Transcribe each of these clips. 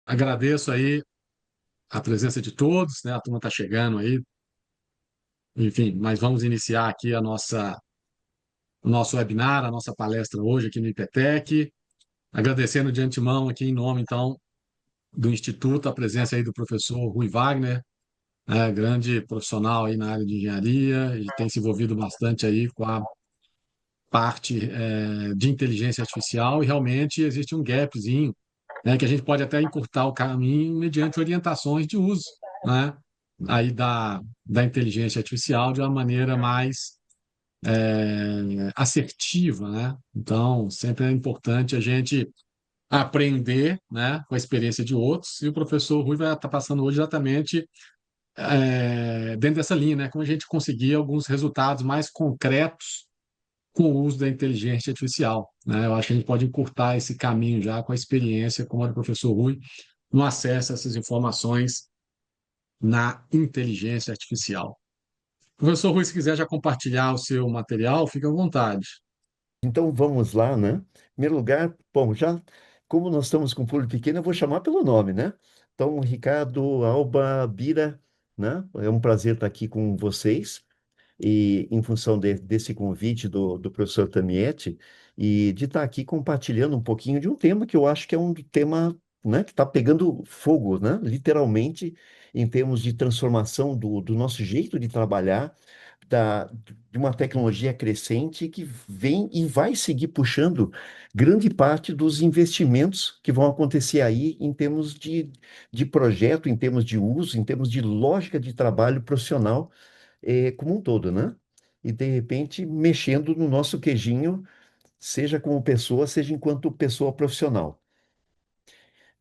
Agradeço aí a presença de todos, né? A turma está chegando aí, enfim, mas vamos iniciar aqui o nosso webinar, a nossa palestra hoje aqui no IPTEC. Agradecendo de antemão aqui em nome, então, do Instituto, a presença aí do professor Rui Wagner, né? Grande profissional aí na área de engenharia e tem se envolvido bastante aí com a parte de inteligência artificial e realmente existe um gapzinho, né, que a gente pode até encurtar o caminho mediante orientações de uso, né, aí da inteligência artificial de uma maneira mais assertiva, né? Então, sempre é importante a gente aprender, né, com a experiência de outros, e o professor Rui vai estar passando hoje exatamente dentro dessa linha, né, como a gente conseguir alguns resultados mais concretos com o uso da inteligência artificial, né? Eu acho que a gente pode encurtar esse caminho já com a experiência, como a do professor Rui, no acesso a essas informações na inteligência artificial. Professor Rui, se quiser já compartilhar o seu material, fique à vontade. Então vamos lá, né? Em primeiro lugar, bom, já como nós estamos com um público pequeno, eu vou chamar pelo nome, né? Então, Ricardo, Alba, Bira, né? É um prazer estar aqui com vocês e em função desse convite do professor Tamietti e de estar aqui compartilhando um pouquinho de um tema que eu acho que é um tema, né, que está pegando fogo, né? Literalmente, em termos de transformação do nosso jeito de trabalhar de uma tecnologia crescente que vem e vai seguir puxando grande parte dos investimentos que vão acontecer aí em termos de projeto, em termos de uso, em termos de lógica de trabalho profissional, como um todo, né? E de repente mexendo no nosso queijinho, seja como pessoa, seja enquanto pessoa profissional.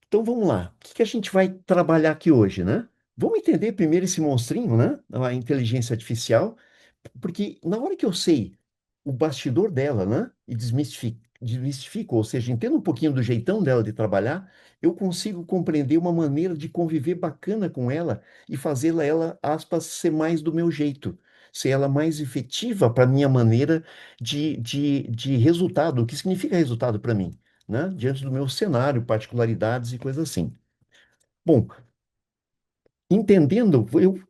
Então vamos lá. O que que a gente vai trabalhar aqui hoje, né? Vamos entender primeiro esse monstrinho, né? A inteligência artificial, porque na hora que eu sei o bastidor dela, né? E desmistifico, ou seja, entendo um pouquinho do jeitão dela de trabalhar, eu consigo compreender uma maneira de conviver bacana com ela e fazê-la, ela, aspas, ser mais do meu jeito, ser ela mais efetiva para a minha maneira de resultado. O que significa resultado para mim? Né? Diante do meu cenário, particularidades e coisas assim. Bom, entendendo, eu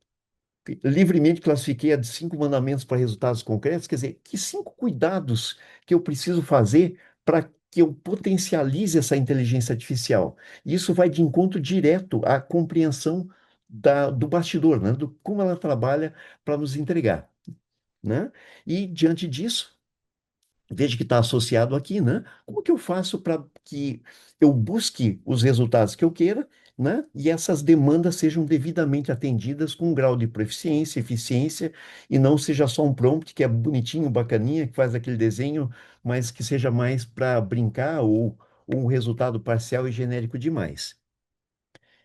livremente classifiquei a de 5 mandamentos para resultados concretos, quer dizer, que 5 cuidados que eu preciso fazer para que eu potencialize essa inteligência artificial. Isso vai de encontro direto à compreensão do bastidor, né? Do como ela trabalha para nos entregar, né? E diante disso, veja que está associado aqui, né? Como que eu faço para que eu busque os resultados que eu queira, né? E essas demandas sejam devidamente atendidas com um grau de proficiência, eficiência, e não seja só um prompt que é bonitinho, bacaninha, que faz aquele desenho, mas que seja mais para brincar ou um resultado parcial e genérico demais.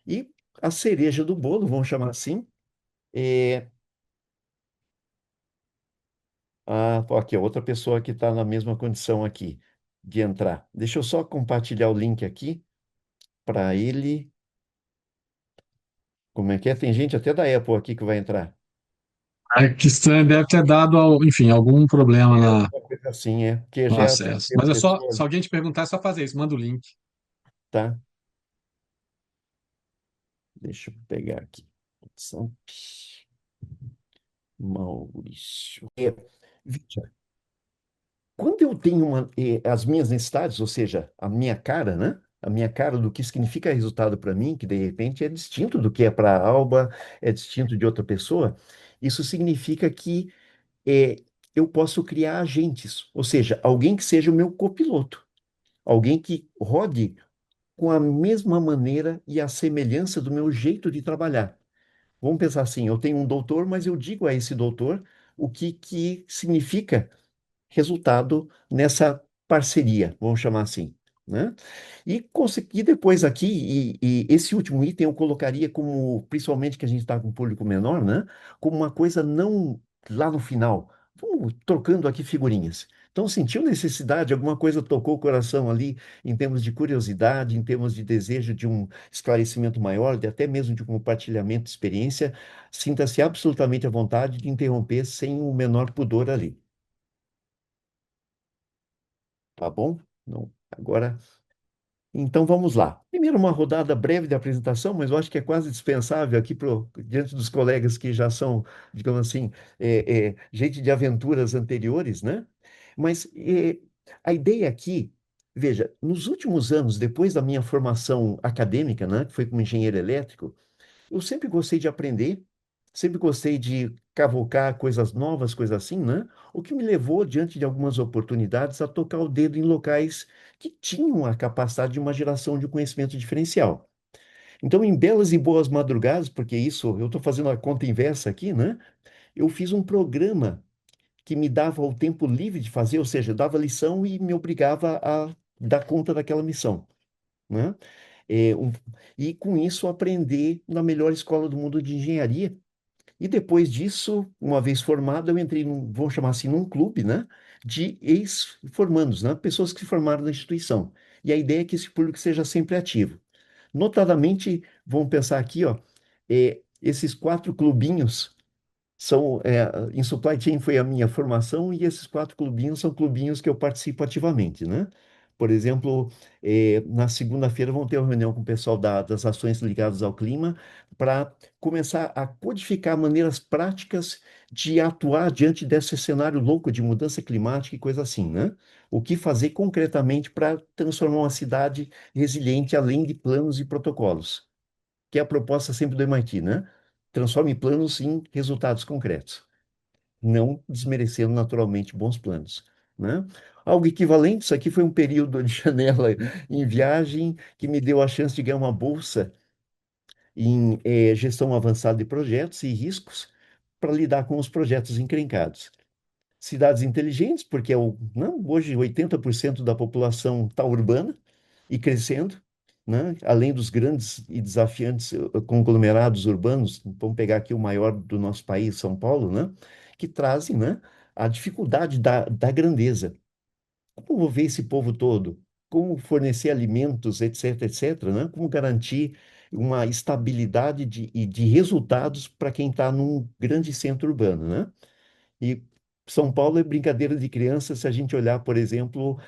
E a cereja do bolo, vamos chamar assim, é pô, aqui, ó, outra pessoa que está na mesma condição aqui de entrar. Deixa eu só compartilhar o link aqui para ele. Como é que é? Tem gente até da Apple aqui que vai entrar. A questão deve ter dado, enfim, algum problema É alguma coisa assim, porque no já é a acesso. terceira Mas é só, pessoa se ali, alguém te perguntar, é só fazer isso, manda o link. tá? Deixa eu pegar aqui. São Maurício. Veja, quando eu tenho as minhas necessidades, ou seja, a minha cara, né? A minha cara do que significa resultado para mim, que de repente é distinto do que é para a Alba, é distinto de outra pessoa, isso significa que é, eu posso criar agentes, ou seja, alguém que seja o meu copiloto, alguém que rode com a mesma maneira e a semelhança do meu jeito de trabalhar. Vamos pensar assim, eu tenho um doutor, mas eu digo a esse doutor o que significa resultado nessa parceria, vamos chamar assim, né? E conseguir depois aqui, e esse último item eu colocaria como, principalmente que a gente está com um público menor, né? Como uma coisa não lá no final. Vamos trocando aqui figurinhas. Então, sentiu necessidade, alguma coisa tocou o coração ali, em termos de curiosidade, em termos de desejo de um esclarecimento maior, de até mesmo de um compartilhamento de experiência, sinta-se absolutamente à vontade de interromper sem o menor pudor ali. Tá bom? Não. Agora, Então vamos lá. Primeiro, uma rodada breve de apresentação, mas eu acho que é quase dispensável aqui diante dos colegas que já são, digamos assim, gente de aventuras anteriores, né? Mas a ideia aqui, veja, nos últimos anos, depois da minha formação acadêmica, né, que foi como engenheiro elétrico, eu sempre gostei de aprender, sempre gostei de cavocar coisas novas, coisas assim, né? O que me levou, diante de algumas oportunidades, a tocar o dedo em locais que tinham a capacidade de uma geração de conhecimento diferencial. Então, em belas e boas madrugadas, porque isso, eu estou fazendo a conta inversa aqui, né? Eu fiz um programa que me dava o tempo livre de fazer, ou seja, dava lição e me obrigava a dar conta daquela missão, né? É, um- e com isso aprender na melhor escola do mundo de engenharia. E depois disso, uma vez formado, eu entrei num, vamos chamar assim, num clube, né, de ex-formandos, né, pessoas que se formaram na instituição. E a ideia é que esse público seja sempre ativo. Notadamente, vamos pensar aqui, ó, esses quatro clubinhos são, em supply chain foi a minha formação e esses quatro clubinhos são clubinhos que eu participo ativamente, né? Por exemplo, na segunda-feira vamos ter uma reunião com o pessoal das ações ligadas ao clima para começar a codificar maneiras práticas de atuar diante desse cenário louco de mudança climática e coisa assim, né? O que fazer concretamente para transformar uma cidade resiliente além de planos e protocolos, que é a proposta sempre do MIT, né? Transforme planos em resultados concretos, não desmerecendo naturalmente bons planos, né? Algo equivalente, isso aqui foi um período de janela em viagem que me deu a chance de ganhar uma bolsa em gestão avançada de projetos e riscos para lidar com os projetos encrencados. Cidades inteligentes, porque não, hoje 80% da população está urbana e crescendo, né? Além dos grandes e desafiantes conglomerados urbanos, vamos pegar aqui o maior do nosso país, São Paulo, né? Que trazem, né, a dificuldade da grandeza. Como mover esse povo todo? Como fornecer alimentos, etc, etc, né? Como garantir uma estabilidade e de resultados para quem está num grande centro urbano, né? E São Paulo é brincadeira de criança se a gente olhar, por exemplo,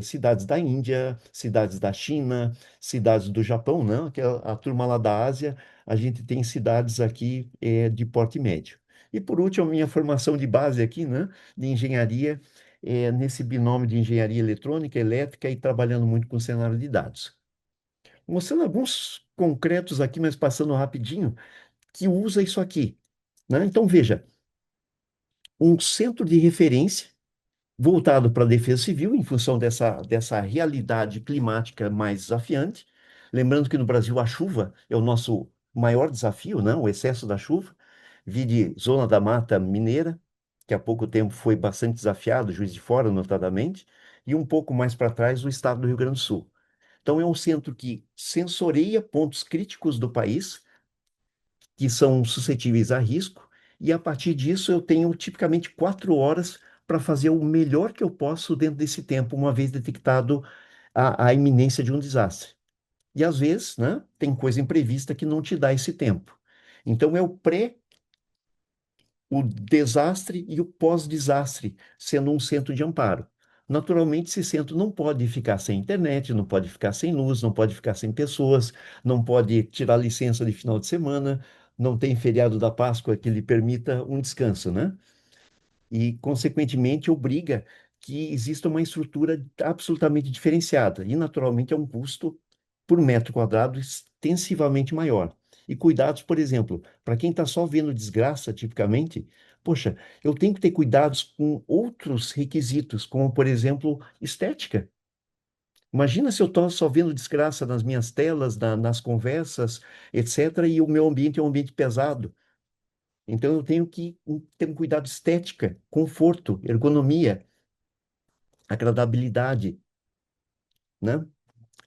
cidades da Índia, cidades da China, cidades do Japão, não? Que a turma lá da Ásia, a gente tem cidades aqui de porte médio. E por último, a minha formação de base aqui, né, de engenharia, nesse binômio de engenharia eletrônica, elétrica e trabalhando muito com cenário de dados. Mostrando alguns concretos aqui, mas passando rapidinho, que usa isso aqui, né? Então, veja, um centro de referência voltado para a defesa civil, em função dessa realidade climática mais desafiante. Lembrando que no Brasil a chuva é o nosso maior desafio, né? O excesso da chuva. Vide Zona da Mata Mineira, que há pouco tempo foi bastante desafiado, Juiz de Fora, notadamente, e um pouco mais para trás o estado do Rio Grande do Sul. Então, é um centro que sensoreia pontos críticos do país, que são suscetíveis a risco, e a partir disso eu tenho tipicamente 4 horas para fazer o melhor que eu posso dentro desse tempo, uma vez detectado a iminência de um desastre. E às vezes, né, tem coisa imprevista que não te dá esse tempo. Então é o pré, o desastre e o pós-desastre, sendo um centro de amparo. Naturalmente, esse centro não pode ficar sem internet, não pode ficar sem luz, não pode ficar sem pessoas, não pode tirar licença de final de semana, não tem feriado da Páscoa que lhe permita um descanso, né? E, consequentemente, obriga que exista uma estrutura absolutamente diferenciada e, naturalmente, é um custo por metro quadrado extensivamente maior. E cuidados, por exemplo, para quem está só vendo desgraça, tipicamente, poxa, eu tenho que ter cuidados com outros requisitos, como, por exemplo, estética. Imagina se eu estou só vendo desgraça nas minhas telas, nas conversas, etc., e o meu ambiente é um ambiente pesado. Então eu tenho que ter um cuidado estética, conforto, ergonomia, agradabilidade, né?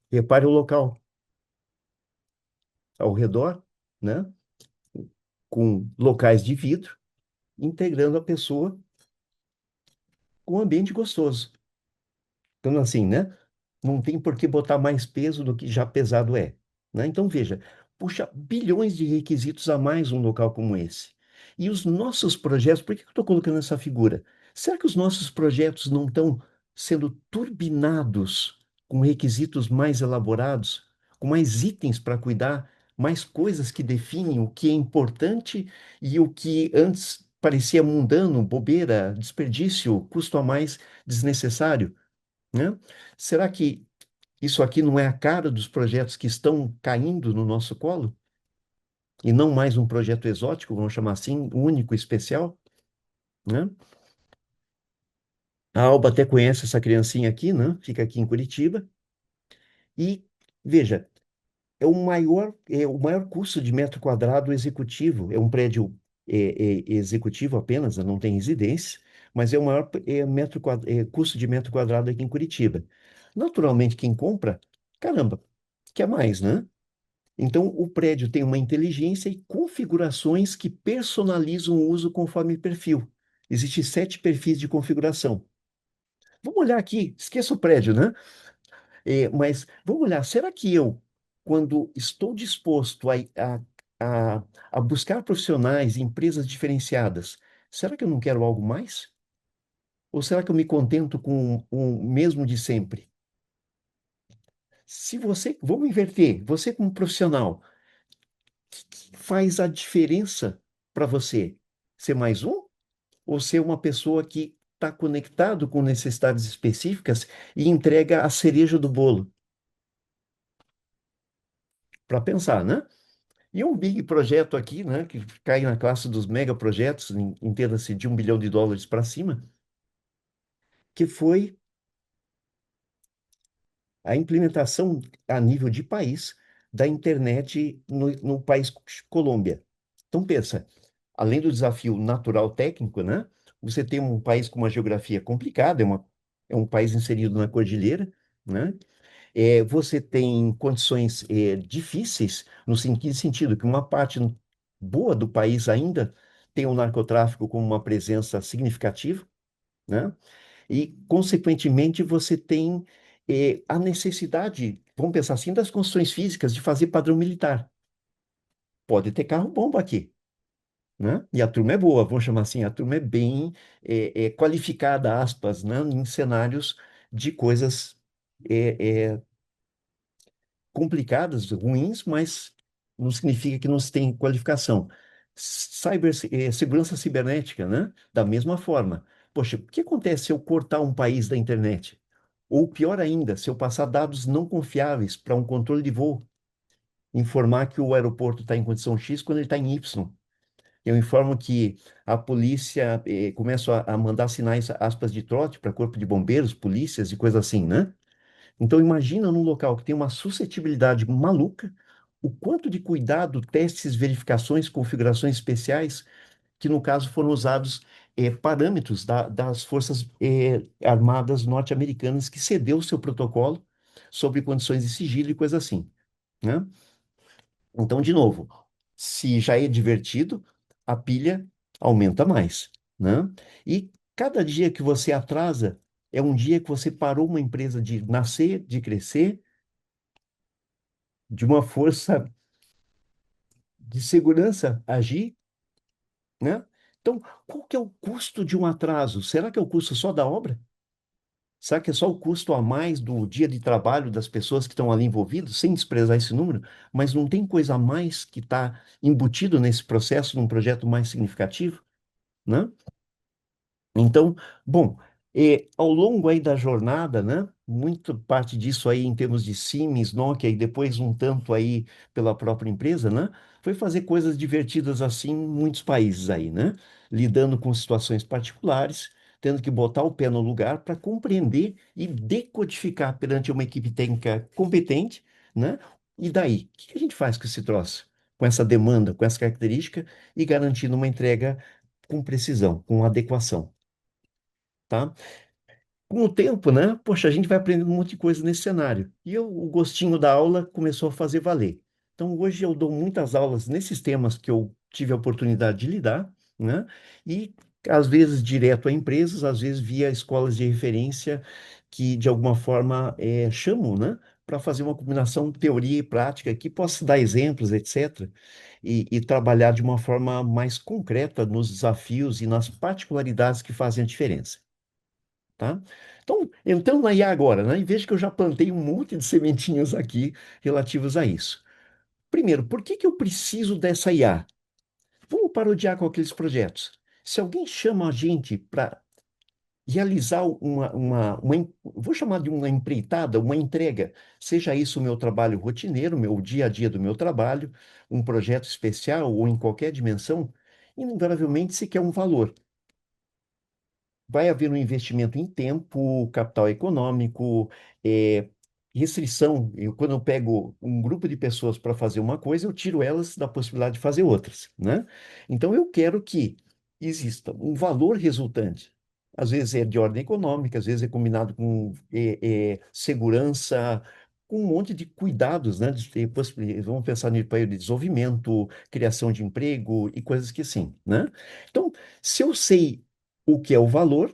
Repare o local ao redor, né? Com locais de vidro, integrando a pessoa com um ambiente gostoso. Então, assim, né? Não tem por que botar mais peso do que já pesado é, né? Então, veja, puxa bilhões de requisitos a mais um local como esse. E os nossos projetos, por que eu estou colocando essa figura? Será que os nossos projetos não estão sendo turbinados com requisitos mais elaborados, com mais itens para cuidar, mais coisas que definem o que é importante e o que antes parecia mundano, bobeira, desperdício, custo a mais desnecessário, né? Será que isso aqui não é a cara dos projetos que estão caindo no nosso colo? E não mais um projeto exótico, vamos chamar assim, único, especial, né? A Alba até conhece essa criancinha aqui, né? Fica aqui em Curitiba. E, veja, é o maior custo de metro quadrado executivo. É um prédio executivo apenas, não tem residência, mas é o maior custo de metro quadrado aqui em Curitiba. Naturalmente, quem compra, caramba, quer mais, né? Então, o prédio tem uma inteligência e configurações que personalizam o uso conforme perfil. Existem 7 perfis de configuração. Vamos olhar aqui, esqueça o prédio, né? Mas vamos olhar, será que eu, quando estou disposto a, a buscar profissionais, empresas diferenciadas, será que eu não quero algo mais? Ou será que eu me contento com o mesmo de sempre? Se você, vamos inverter, você como profissional, que faz a diferença para você? Ser mais um ou ser uma pessoa que está conectado com necessidades específicas e entrega a cereja do bolo? Para pensar, né? E um big projeto aqui, né, que cai na classe dos megaprojetos, entenda-se de US$ 1 bilhão para cima, que foi a implementação a nível de país da internet no país Colômbia. Então, pensa, além do desafio natural técnico, né, você tem um país com uma geografia complicada, é um país inserido na cordilheira, né, você tem condições difíceis, no sentido que uma parte boa do país ainda tem o narcotráfico como uma presença significativa, né? E, consequentemente, você tem a necessidade, vamos pensar assim, das construções físicas de fazer padrão militar. Pode ter carro-bomba aqui, né? E a turma é boa, vamos chamar assim, a turma é bem qualificada, aspas, né? Em cenários de coisas é, complicadas, ruins, mas não significa que não se tem qualificação. Segurança cibernética, né? Da mesma forma. Poxa, o que acontece se eu cortar um país da internet? Ou pior ainda, se eu passar dados não confiáveis para um controle de voo, informar que o aeroporto está em condição X quando ele está em Y. Eu informo que a polícia começa a mandar sinais, aspas, de trote para corpo de bombeiros, polícias e coisa assim, né? Então, imagina num local que tem uma suscetibilidade maluca, o quanto de cuidado, testes, verificações, configurações especiais, que no caso foram usados parâmetros das Forças Armadas norte-americanas, que cedeu o seu protocolo sobre condições de sigilo e coisa assim, né? Então, de novo, se já é divertido, a pilha aumenta mais, né? E cada dia que você atrasa é um dia que você parou uma empresa de nascer, de crescer, de uma força de segurança agir, né? Então, qual que é o custo de um atraso? Será que é o custo só da obra? Será que é só o custo a mais do dia de trabalho das pessoas que estão ali envolvidas, sem desprezar esse número? Mas não tem coisa a mais que está embutido nesse processo, num projeto mais significativo, né? Então, bom, ao longo aí da jornada, né, muito parte disso aí em termos de Siemens, Nokia e depois um tanto aí pela própria empresa, né, foi fazer coisas divertidas assim em muitos países aí, né, lidando com situações particulares, tendo que botar o pé no lugar para compreender e decodificar perante uma equipe técnica competente, né, e daí, o que que a gente faz com esse troço? Com essa demanda, com essa característica e garantindo uma entrega com precisão, com adequação, tá? Com o tempo, né? Poxa, a gente vai aprendendo um monte de coisa nesse cenário. O gostinho da aula começou a fazer valer. Então, hoje eu dou muitas aulas nesses temas que eu tive a oportunidade de lidar, né? E às vezes direto a empresas, às vezes via escolas de referência que de alguma forma chamam, né? Para fazer uma combinação de teoria e prática que possa dar exemplos, etc. E trabalhar de uma forma mais concreta nos desafios e nas particularidades que fazem a diferença. tá? Então, entrando na IA agora, né? E veja que eu já plantei um monte de sementinhas aqui relativas a isso. Primeiro, por que que eu preciso dessa IA? Vamos parodiar com aqueles projetos. Se alguém chama a gente para realizar vou chamar de uma empreitada, uma entrega, seja isso o meu trabalho rotineiro, meu dia a dia do meu trabalho, um projeto especial ou em qualquer dimensão, invariavelmente se quer um valor. Vai haver um investimento em tempo, capital econômico, é, restrição. Quando eu pego um grupo de pessoas para fazer uma coisa, eu tiro elas da possibilidade de fazer outras, né? Então, eu quero que exista um valor resultante. Às vezes é de ordem econômica, às vezes é combinado com segurança, com um monte de cuidados, né? Vamos pensar no país de desenvolvimento, criação de emprego e coisas que assim, né? Então, se eu sei o que é o valor,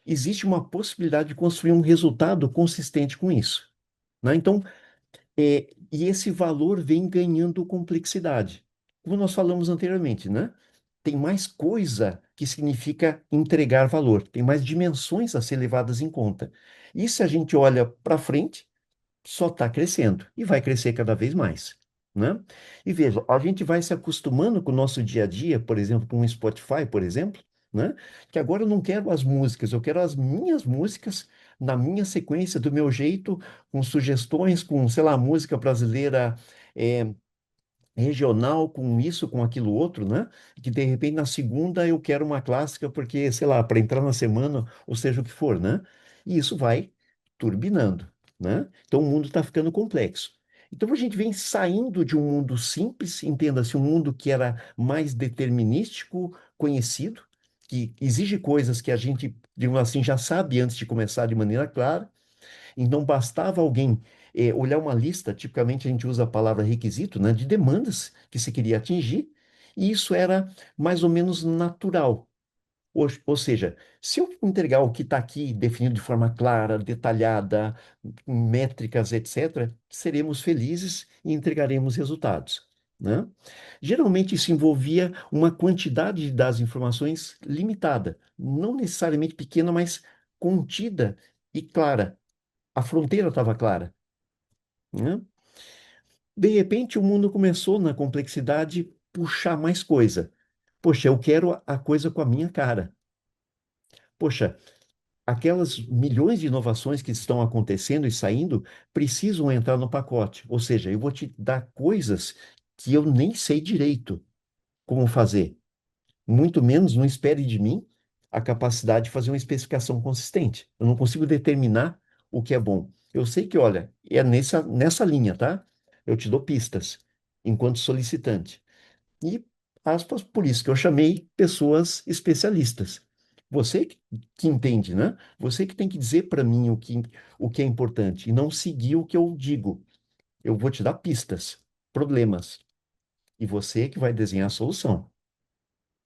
existe uma possibilidade de construir um resultado consistente com isso, né? Então, e esse valor vem ganhando complexidade. Como nós falamos anteriormente, né? Tem mais coisa que significa entregar valor, tem mais dimensões a ser levadas em conta. E se a gente olha para frente, só está crescendo e vai crescer cada vez mais, né? E veja, a gente vai se acostumando com o nosso dia a dia, por exemplo, com o Spotify, por exemplo, né? Que agora eu não quero as músicas, eu quero as minhas músicas na minha sequência, do meu jeito, com sugestões, com, sei lá, música brasileira é, regional, com isso, com aquilo outro, né? Que de repente na segunda eu quero uma clássica porque, sei lá, para entrar na semana, ou seja o que for, né? E isso vai turbinando, né? Então o mundo está ficando complexo. Então a gente vem saindo de um mundo simples, entenda-se, um mundo que era mais determinístico, conhecido, que exige coisas que a gente, digamos assim, já sabe antes de começar de maneira clara. Então, bastava alguém olhar uma lista, tipicamente a gente usa a palavra requisito, né, de demandas que se queria atingir, e isso era mais ou menos natural. Ou seja, se eu entregar o que está aqui definido de forma clara, detalhada, com métricas, etc., seremos felizes e entregaremos resultados, né? Geralmente isso envolvia uma quantidade das informações limitada, não necessariamente pequena, mas contida e clara. A fronteira estava clara, né? De repente, o mundo começou, na complexidade, puxar mais coisa. Poxa, eu quero a coisa com a minha cara. Poxa, aquelas milhões de inovações que estão acontecendo e saindo precisam entrar no pacote. Ou seja, eu vou te dar coisas que eu nem sei direito como fazer. Muito menos não espere de mim a capacidade de fazer uma especificação consistente. Eu não consigo determinar o que é bom. Eu sei que, olha, é nessa linha, tá? Eu te dou pistas enquanto solicitante. E, aspas, por isso que eu chamei pessoas especialistas. Você que entende, né? Você que tem que dizer para mim o que é importante e não seguir o que eu digo. Eu vou te dar pistas, problemas, e você que vai desenhar a solução.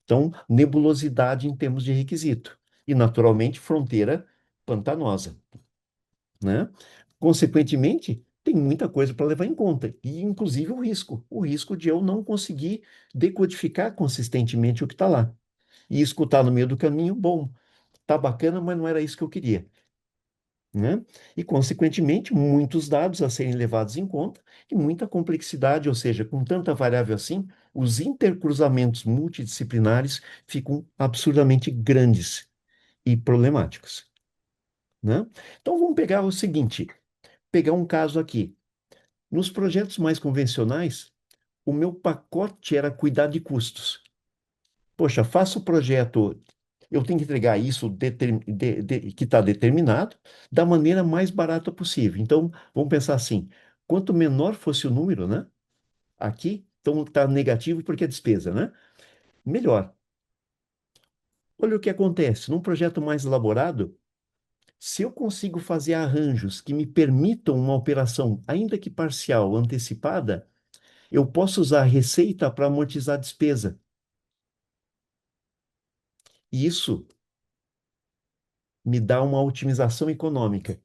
Então, nebulosidade em termos de requisito. E, naturalmente, fronteira pantanosa, né? Consequentemente, tem muita coisa para levar em conta, e inclusive o risco de eu não conseguir decodificar consistentemente o que está lá. E escutar no meio do caminho, bom, tá bacana, mas não era isso que eu queria, né? E, consequentemente, muitos dados a serem levados em conta e muita complexidade, ou seja, com tanta variável assim, os intercruzamentos multidisciplinares ficam absurdamente grandes e problemáticos, né? Então, vamos pegar o seguinte, pegar um caso aqui. Nos projetos mais convencionais, o meu pacote era cuidar de custos. Poxa, faço o projeto, eu tenho que entregar isso que está determinado da maneira mais barata possível. Então, vamos pensar assim: quanto menor fosse o número, né? Aqui, então está negativo porque é despesa, né? Melhor. Olha o que acontece. Num projeto mais elaborado, se eu consigo fazer arranjos que me permitam uma operação, ainda que parcial, antecipada, eu posso usar a receita para amortizar a despesa. E isso me dá uma otimização econômica.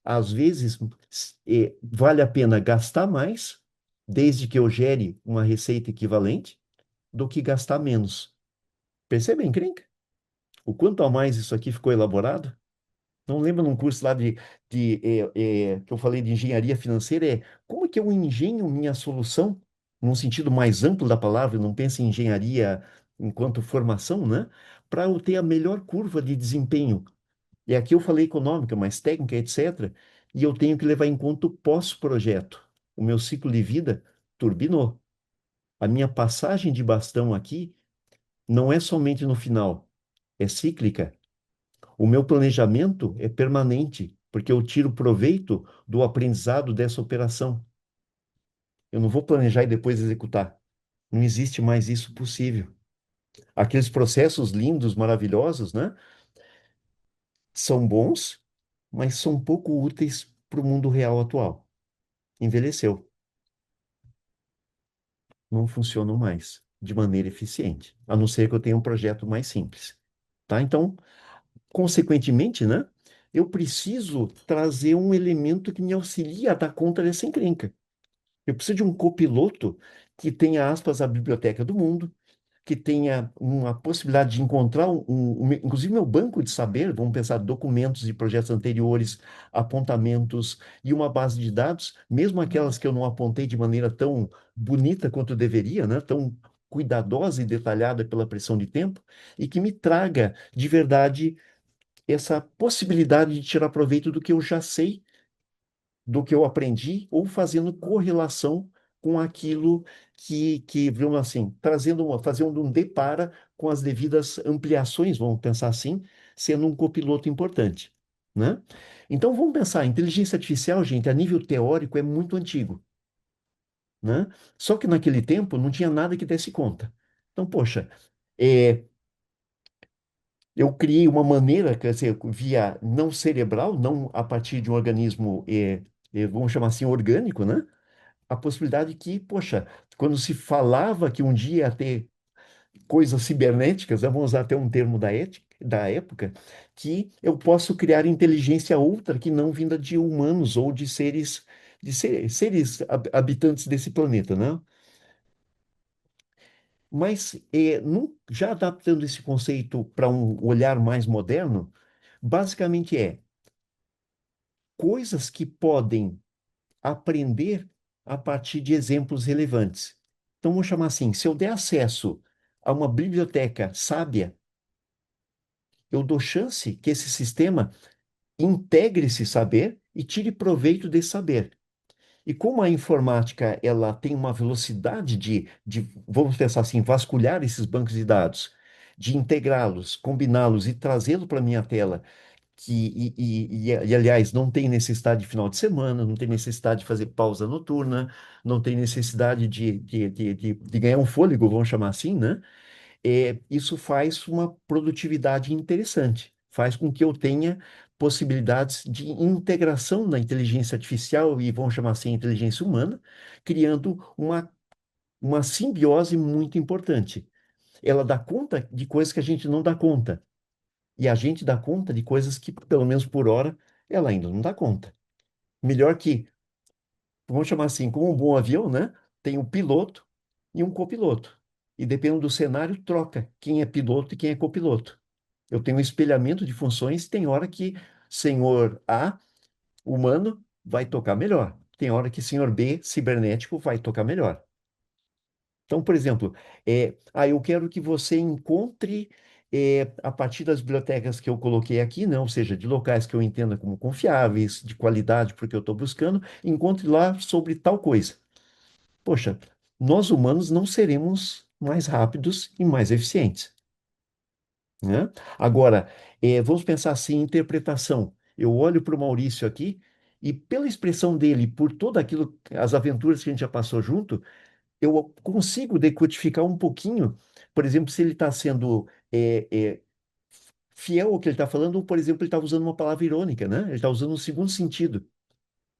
Às vezes, vale a pena gastar mais, desde que eu gere uma receita equivalente, do que gastar menos. Percebem, encrenca? O quanto a mais isso aqui ficou elaborado? Não lembro num curso lá que eu falei de engenharia financeira, como é que eu engenho minha solução, num sentido mais amplo da palavra, não penso em engenharia enquanto formação, né? Para eu ter a melhor curva de desempenho. E aqui eu falei econômica, mas técnica, etc. E eu tenho que levar em conta o pós-projeto. O meu ciclo de vida turbinou. A minha passagem de bastão aqui não é somente no final, é cíclica. O meu planejamento é permanente, porque eu tiro proveito do aprendizado dessa operação. Eu não vou planejar e depois executar. Não existe mais isso possível. Aqueles processos lindos, maravilhosos, né? São bons, mas são pouco úteis para o mundo real atual. Envelheceu, não funcionam mais de maneira eficiente, a não ser que eu tenha um projeto mais simples, tá? Então, consequentemente, né? Eu preciso trazer um elemento que me auxilie a dar conta dessa encrenca. Eu preciso de um copiloto que tenha, aspas, a biblioteca do mundo, que tenha uma possibilidade de encontrar inclusive meu banco de saber, vamos pensar documentos de projetos anteriores, apontamentos e uma base de dados, mesmo aquelas que eu não apontei de maneira tão bonita quanto eu deveria, né? Tão cuidadosa e detalhada pela pressão de tempo, e que me traga de verdade essa possibilidade de tirar proveito do que eu já sei, do que eu aprendi, ou fazendo correlação com aquilo vamos assim, fazendo um depara com as devidas ampliações, vamos pensar assim, sendo um copiloto importante, né? Então vamos pensar, inteligência artificial, gente, a nível teórico é muito antigo, né? Só que naquele tempo não tinha nada que desse conta. Então, poxa, é, eu criei uma maneira, quer dizer, via não cerebral, não a partir de um organismo, vamos chamar assim, orgânico, né? A possibilidade que, poxa, quando se falava que um dia ia ter coisas cibernéticas, né, vamos usar até um termo da época, que eu posso criar inteligência outra que não vinda de humanos ou de habitantes desse planeta, né? Mas já adaptando esse conceito para um olhar mais moderno, basicamente coisas que podem aprender a partir de exemplos relevantes. Então, vamos chamar assim: se eu der acesso a uma biblioteca sábia, eu dou chance que esse sistema integre esse saber e tire proveito desse saber. E como a informática ela tem uma velocidade vamos pensar assim, vasculhar esses bancos de dados, de integrá-los, combiná-los e trazê-los para a minha tela aliás, não tem necessidade de final de semana, não tem necessidade de fazer pausa noturna, não tem necessidade de ganhar um fôlego, vamos chamar assim, né? Isso faz uma produtividade interessante, faz com que eu tenha possibilidades de integração da inteligência artificial e vamos chamar assim, inteligência humana, criando uma simbiose muito importante. Ela dá conta de coisas que a gente não dá conta. E a gente dá conta de coisas que, pelo menos por hora, ela ainda não dá conta. Melhor que, vamos chamar assim, como um bom avião, né? Tem um piloto e um copiloto. E dependendo do cenário, troca quem é piloto e quem é copiloto. Eu tenho um espelhamento de funções, tem hora que senhor A, humano, vai tocar melhor. Tem hora que senhor B, cibernético, vai tocar melhor. Então, por exemplo, eu quero que você encontre, a partir das bibliotecas que eu coloquei aqui, né, ou seja, de locais que eu entenda como confiáveis, de qualidade, porque eu estou buscando, encontre lá sobre tal coisa. Poxa, nós humanos não seremos mais rápidos e mais eficientes, né? Agora, vamos pensar assim, interpretação. Eu olho para o Maurício aqui e pela expressão dele, por todo aquilo, as aventuras que a gente já passou junto, eu consigo decodificar um pouquinho, por exemplo, se ele está sendo fiel ao que ele está falando, ou, por exemplo, ele está usando uma palavra irônica, né? Ele está usando um segundo sentido.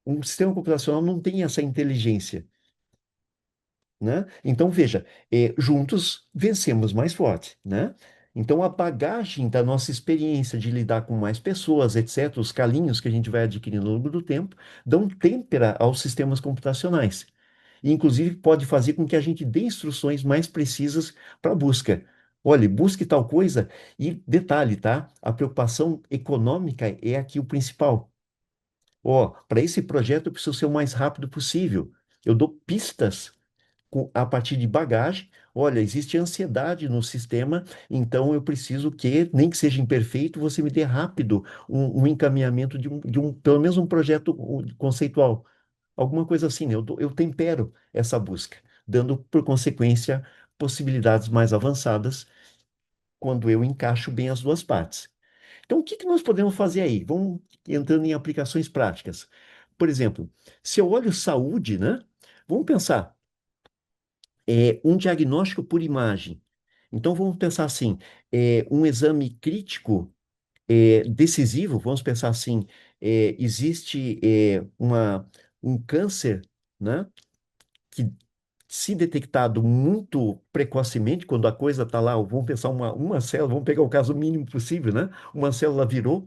Um sistema computacional não tem essa inteligência, né? Então, veja, juntos vencemos mais forte, né? Então, a bagagem da nossa experiência de lidar com mais pessoas, etc., os calinhos que a gente vai adquirindo ao longo do tempo, dão têmpera aos sistemas computacionais. E, inclusive, pode fazer com que a gente dê instruções mais precisas para a busca. Olhe, busque tal coisa e detalhe, tá? A preocupação econômica é aqui o principal. Ó, para esse projeto eu preciso ser o mais rápido possível. Eu dou pistas a partir de bagagem. Olha, existe ansiedade no sistema, então eu preciso que, nem que seja imperfeito, você me dê rápido um encaminhamento pelo menos um projeto conceitual. Alguma coisa assim, né? Eu tempero essa busca, dando, por consequência, possibilidades mais avançadas quando eu encaixo bem as duas partes. Então, o que que nós podemos fazer aí? Vamos entrando em aplicações práticas. Por exemplo, se eu olho saúde, né? Vamos pensar, um diagnóstico por imagem. Então, vamos pensar assim, um exame crítico, decisivo, vamos pensar assim, existe um câncer, né? Que se detectado muito precocemente, quando a coisa está lá, vamos pensar uma célula, vamos pegar o caso mínimo possível, né? Uma célula virou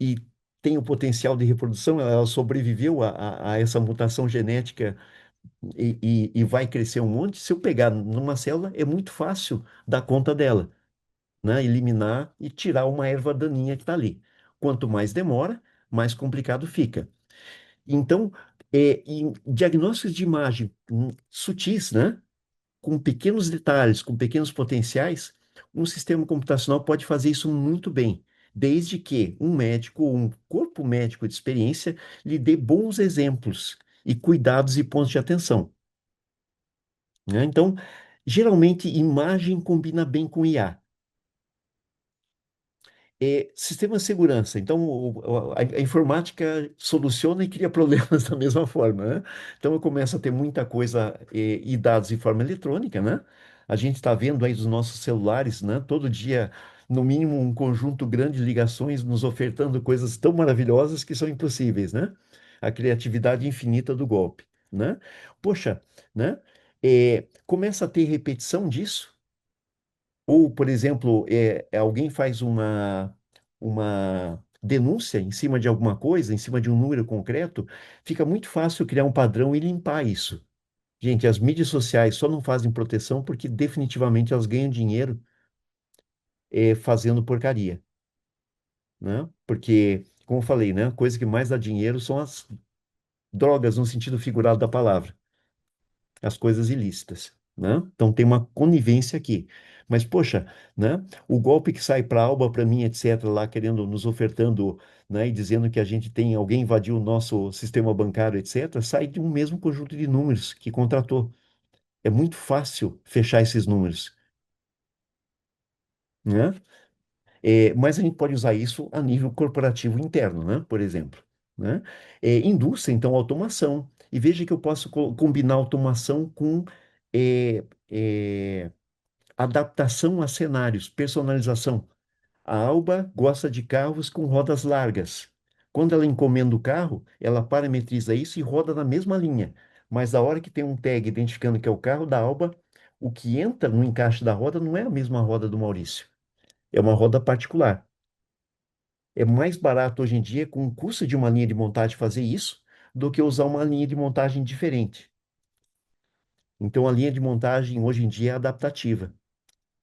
e tem o potencial de reprodução, ela sobreviveu a essa mutação genética e vai crescer um monte. Se eu pegar numa célula, é muito fácil dar conta dela, né? Eliminar e tirar uma erva daninha que está ali. Quanto mais demora, mais complicado fica. Então, em diagnósticos de imagem sutis, né? Com pequenos detalhes, com pequenos potenciais, um sistema computacional pode fazer isso muito bem, desde que um médico ou um corpo médico de experiência lhe dê bons exemplos e cuidados e pontos de atenção, né? Então, geralmente, imagem combina bem com IA. Sistema de segurança. Então, a informática soluciona e cria problemas da mesma forma, né? Então, eu começo a ter muita coisa e dados de forma eletrônica, né? A gente está vendo aí dos nossos celulares, né? Todo dia, no mínimo, um conjunto grande de ligações nos ofertando coisas tão maravilhosas que são impossíveis, né? A criatividade infinita do golpe, né? Poxa, né? Começa a ter repetição disso. Ou, por exemplo, alguém faz uma denúncia em cima de alguma coisa, em cima de um número concreto, fica muito fácil criar um padrão e limpar isso. Gente, as mídias sociais só não fazem proteção porque definitivamente elas ganham dinheiro fazendo porcaria, né? Porque, como eu falei, né, a coisa que mais dá dinheiro são as drogas no sentido figurado da palavra, as coisas ilícitas, né? Então tem uma conivência aqui. Mas, poxa, né? O golpe que sai para a Alba, para mim, etc., lá querendo nos ofertando, né? E dizendo que a gente tem, alguém invadiu o nosso sistema bancário, etc., sai de um mesmo conjunto de números que contratou. É muito fácil fechar esses números, né? Mas a gente pode usar isso a nível corporativo interno, né? Por exemplo, né? Indústria, então, automação. E veja que eu posso combinar automação com é, é, adaptação a cenários, personalização. A Alba gosta de carros com rodas largas. Quando ela encomenda o carro, ela parametriza isso e roda na mesma linha. Mas a hora que tem um tag identificando que é o carro da Alba, o que entra no encaixe da roda não é a mesma roda do Maurício. É uma roda particular. É mais barato hoje em dia, com o custo de uma linha de montagem, fazer isso, do que usar uma linha de montagem diferente. Então, a linha de montagem hoje em dia é adaptativa.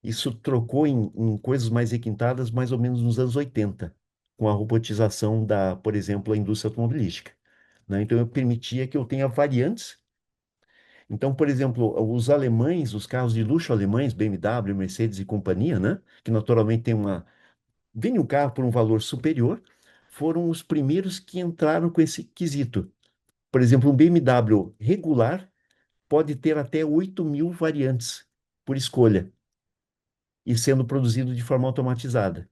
Isso trocou em coisas mais requintadas mais ou menos nos anos 80, com a robotização da, por exemplo, a indústria automobilística, né? Então, eu permitia que eu tenha variantes. Então, por exemplo, os alemães, os carros de luxo alemães, BMW, Mercedes e companhia, né? Que naturalmente tem vende um carro por um valor superior, foram os primeiros que entraram com esse quesito. Por exemplo, um BMW regular pode ter até 8.000 variantes por escolha e sendo produzido de forma automatizada.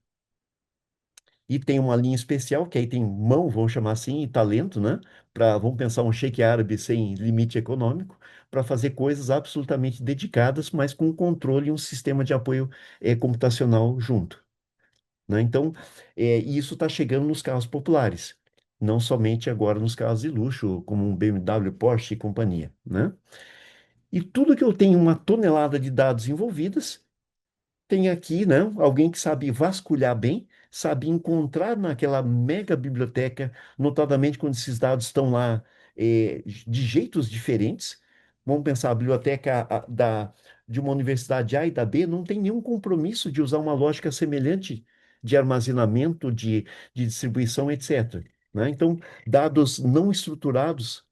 E tem uma linha especial, que aí tem mão, vamos chamar assim, e talento, né? Vamos pensar um cheque árabe sem limite econômico, para fazer coisas absolutamente dedicadas, mas com controle e um sistema de apoio computacional junto, né? Então, e isso está chegando nos carros populares, não somente agora nos carros de luxo, como um BMW, Porsche e companhia, né? E tudo que eu tenho uma tonelada de dados envolvidas, tem aqui, né, alguém que sabe vasculhar bem, sabe encontrar naquela mega biblioteca, notadamente quando esses dados estão lá de jeitos diferentes. Vamos pensar a biblioteca de uma universidade A e da B não tem nenhum compromisso de usar uma lógica semelhante de armazenamento, de distribuição, etc. Né? Então, dados não estruturados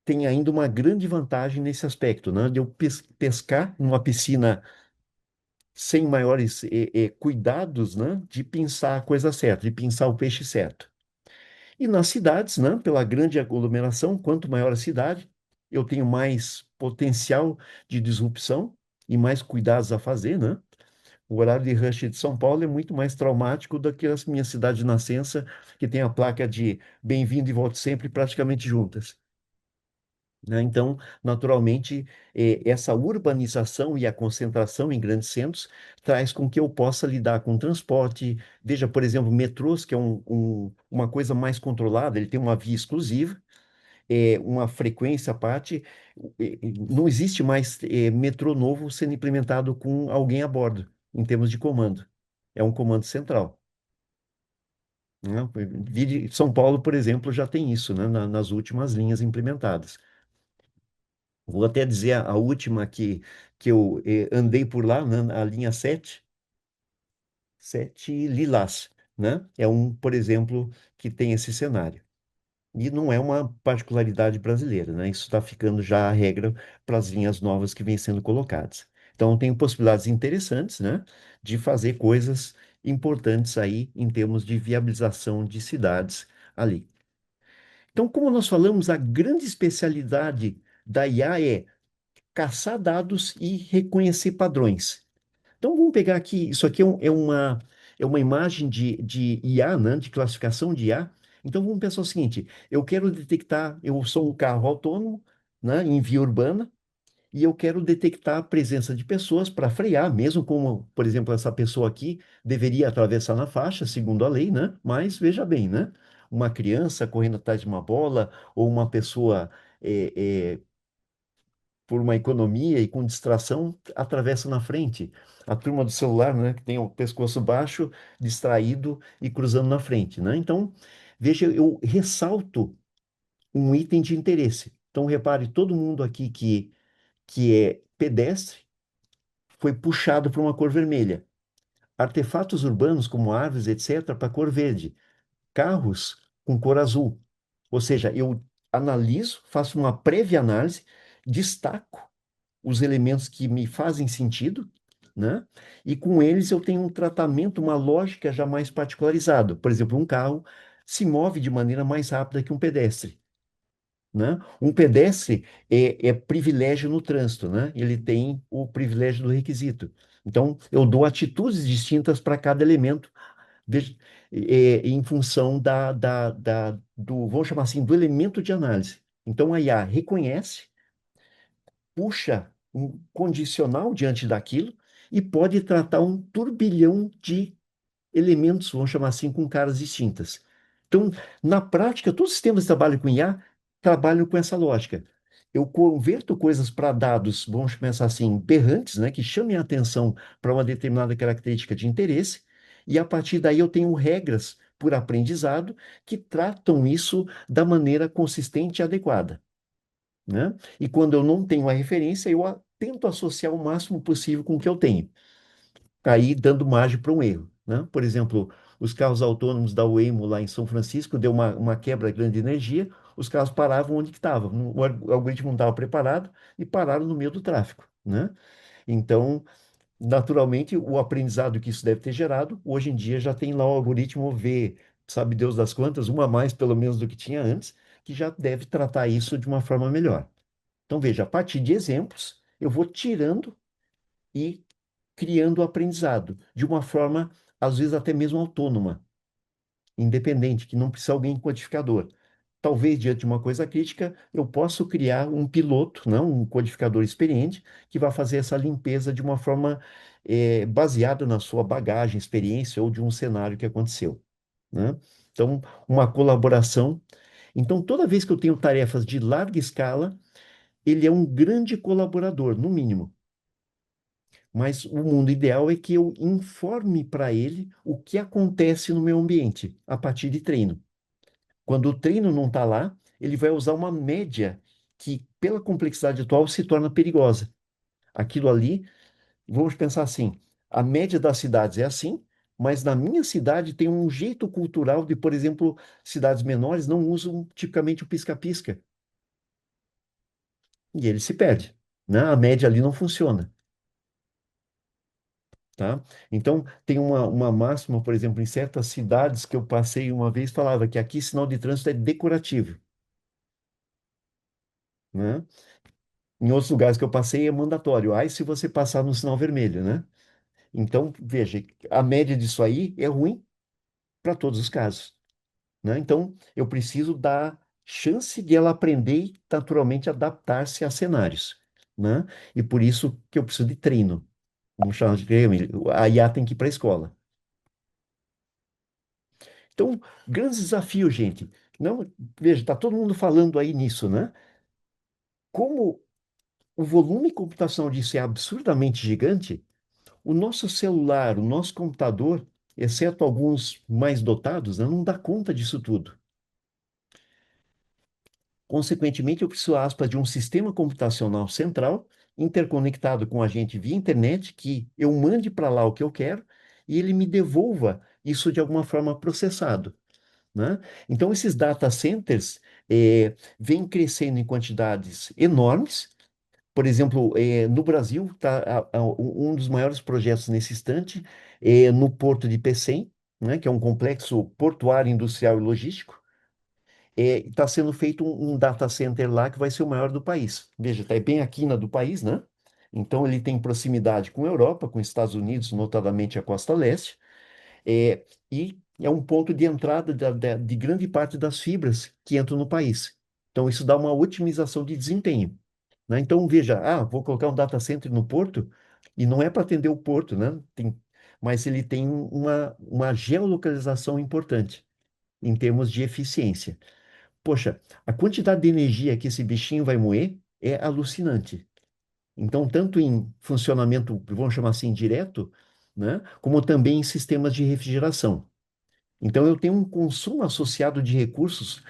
têm ainda uma grande vantagem nesse aspecto, né? De eu pescar numa piscina sem maiores cuidados, né? De pensar a coisa certa, de pensar o peixe certo. E nas cidades, né, pela grande aglomeração, quanto maior a cidade, eu tenho mais potencial de disrupção e mais cuidados a fazer, né? O horário de rush de São Paulo é muito mais traumático do que a minha cidade de nascença, que tem a placa de bem-vindo e volte sempre praticamente juntas. Né? Então, naturalmente, essa urbanização e a concentração em grandes centros traz com que eu possa lidar com transporte. Veja, por exemplo, metrôs, que é uma coisa mais controlada, ele tem uma via exclusiva, uma frequência à parte. Não existe mais metrô novo sendo implementado com alguém a bordo, em termos de comando. É um comando central. Né? São Paulo, por exemplo, já tem isso, né, nas últimas linhas implementadas. Vou até dizer a última que eu andei por lá, né, a linha 7 Lilás, né? É um, por exemplo, que tem esse cenário. E não é uma particularidade brasileira, né? Isso está ficando já a regra para as linhas novas que vêm sendo colocadas. Então, tem possibilidades interessantes, né, de fazer coisas importantes aí em termos de viabilização de cidades ali. Então, como nós falamos, a grande especialidade da IA é caçar dados e reconhecer padrões. Então, vamos pegar aqui, isso aqui é uma imagem de IA, né, de classificação de IA. Então, vamos pensar o seguinte, eu quero detectar, eu sou um carro autônomo, né, em via urbana, e eu quero detectar a presença de pessoas para frear, mesmo como, por exemplo, essa pessoa aqui deveria atravessar na faixa, segundo a lei, né? Mas veja bem, né? Uma criança correndo atrás de uma bola ou uma pessoa por uma economia e com distração, atravessa na frente. A turma do celular, né, que tem o pescoço baixo, distraído e cruzando na frente, né? Então, veja, eu ressalto um item de interesse. Então, repare, todo mundo aqui que é pedestre foi puxado para uma cor vermelha. Artefatos urbanos, como árvores, etc., para cor verde. Carros com cor azul. Ou seja, eu analiso, faço uma prévia análise, destaco os elementos que me fazem sentido, né? E com eles eu tenho um tratamento, uma lógica já mais particularizado. Por exemplo, um carro se move de maneira mais rápida que um pedestre, né? Um pedestre é privilégio no trânsito, né? Ele tem o privilégio do requisito. Então, eu dou atitudes distintas para cada elemento, em função vamos chamar assim, do elemento de análise. Então, a IA reconhece, puxa um condicional diante daquilo e pode tratar um turbilhão de elementos, vamos chamar assim, com caras distintas. Então, na prática, todos os sistemas que trabalham com IA trabalham com essa lógica. Eu converto coisas para dados, vamos pensar assim, berrantes, né, que chamem a atenção para uma determinada característica de interesse, e a partir daí eu tenho regras por aprendizado que tratam isso da maneira consistente e adequada, né? E quando eu não tenho a referência, eu tento associar o máximo possível com o que eu tenho, aí dando margem para um erro, né? Por exemplo, os carros autônomos da Waymo lá em São Francisco deu uma quebra grande de energia, os carros paravam onde que estavam, o algoritmo não estava preparado e pararam no meio do tráfego, né? Então, naturalmente, o aprendizado que isso deve ter gerado, hoje em dia já tem lá o algoritmo V, sabe Deus das quantas, uma a mais pelo menos do que tinha antes, que já deve tratar isso de uma forma melhor. Então, veja, a partir de exemplos, eu vou tirando e criando o aprendizado de uma forma, às vezes, até mesmo autônoma, independente, que não precisa alguém codificador. Talvez, diante de uma coisa crítica, eu possa criar um piloto, não, um codificador experiente, que vai fazer essa limpeza de uma forma baseada na sua bagagem, experiência ou de um cenário que aconteceu, né? Então, uma colaboração. Então, toda vez que eu tenho tarefas de larga escala, ele é um grande colaborador, no mínimo. Mas o mundo ideal é que eu informe para ele o que acontece no meu ambiente a partir de treino. Quando o treino não está lá, ele vai usar uma média que, pela complexidade atual, se torna perigosa. Aquilo ali, vamos pensar assim, a média das cidades é assim, mas na minha cidade tem um jeito cultural de, por exemplo, cidades menores não usam tipicamente o pisca-pisca, e ele se perde, né? A média ali não funciona. Tá? Então, tem uma máxima, por exemplo, em certas cidades que eu passei uma vez, falava que aqui sinal de trânsito é decorativo, né? Em outros lugares que eu passei é mandatório. Ai, se você passar no sinal vermelho, né? Então, veja, a média disso aí é ruim para todos os casos, né? Então, eu preciso dar chance de ela aprender e naturalmente adaptar-se a cenários, né? E por isso que eu preciso de treino. Vamos chamar de treino. A IA tem que ir para a escola. Então, grandes desafios, gente. Não, veja, está todo mundo falando aí nisso, né? Como o volume computacional disso é absurdamente gigante, o nosso celular, o nosso computador, exceto alguns mais dotados, né, não dá conta disso tudo. Consequentemente, eu preciso, aspas, de um sistema computacional central, interconectado com a gente via internet, que eu mande para lá o que eu quero e ele me devolva isso de alguma forma processado, né? Então, esses data centers vêm crescendo em quantidades enormes. Por exemplo, no Brasil, um dos maiores projetos nesse instante é no Porto de Pecém, né, que é um complexo portuário, industrial e logístico. Está sendo feito um data center lá que vai ser o maior do país. Veja, está bem a quina do país, né? Então, ele tem proximidade com a Europa, com os Estados Unidos, notadamente a costa leste. E é um ponto de entrada de grande parte das fibras que entram no país. Então, isso dá uma otimização de desempenho, né? Então, veja, vou colocar um data center no porto, e não é para atender o porto, né? Mas ele tem uma geolocalização importante em termos de eficiência. Poxa, a quantidade de energia que esse bichinho vai moer é alucinante. Então, tanto em funcionamento, vamos chamar assim, direto, né? Como também em sistemas de refrigeração. Então, eu tenho um consumo associado de recursos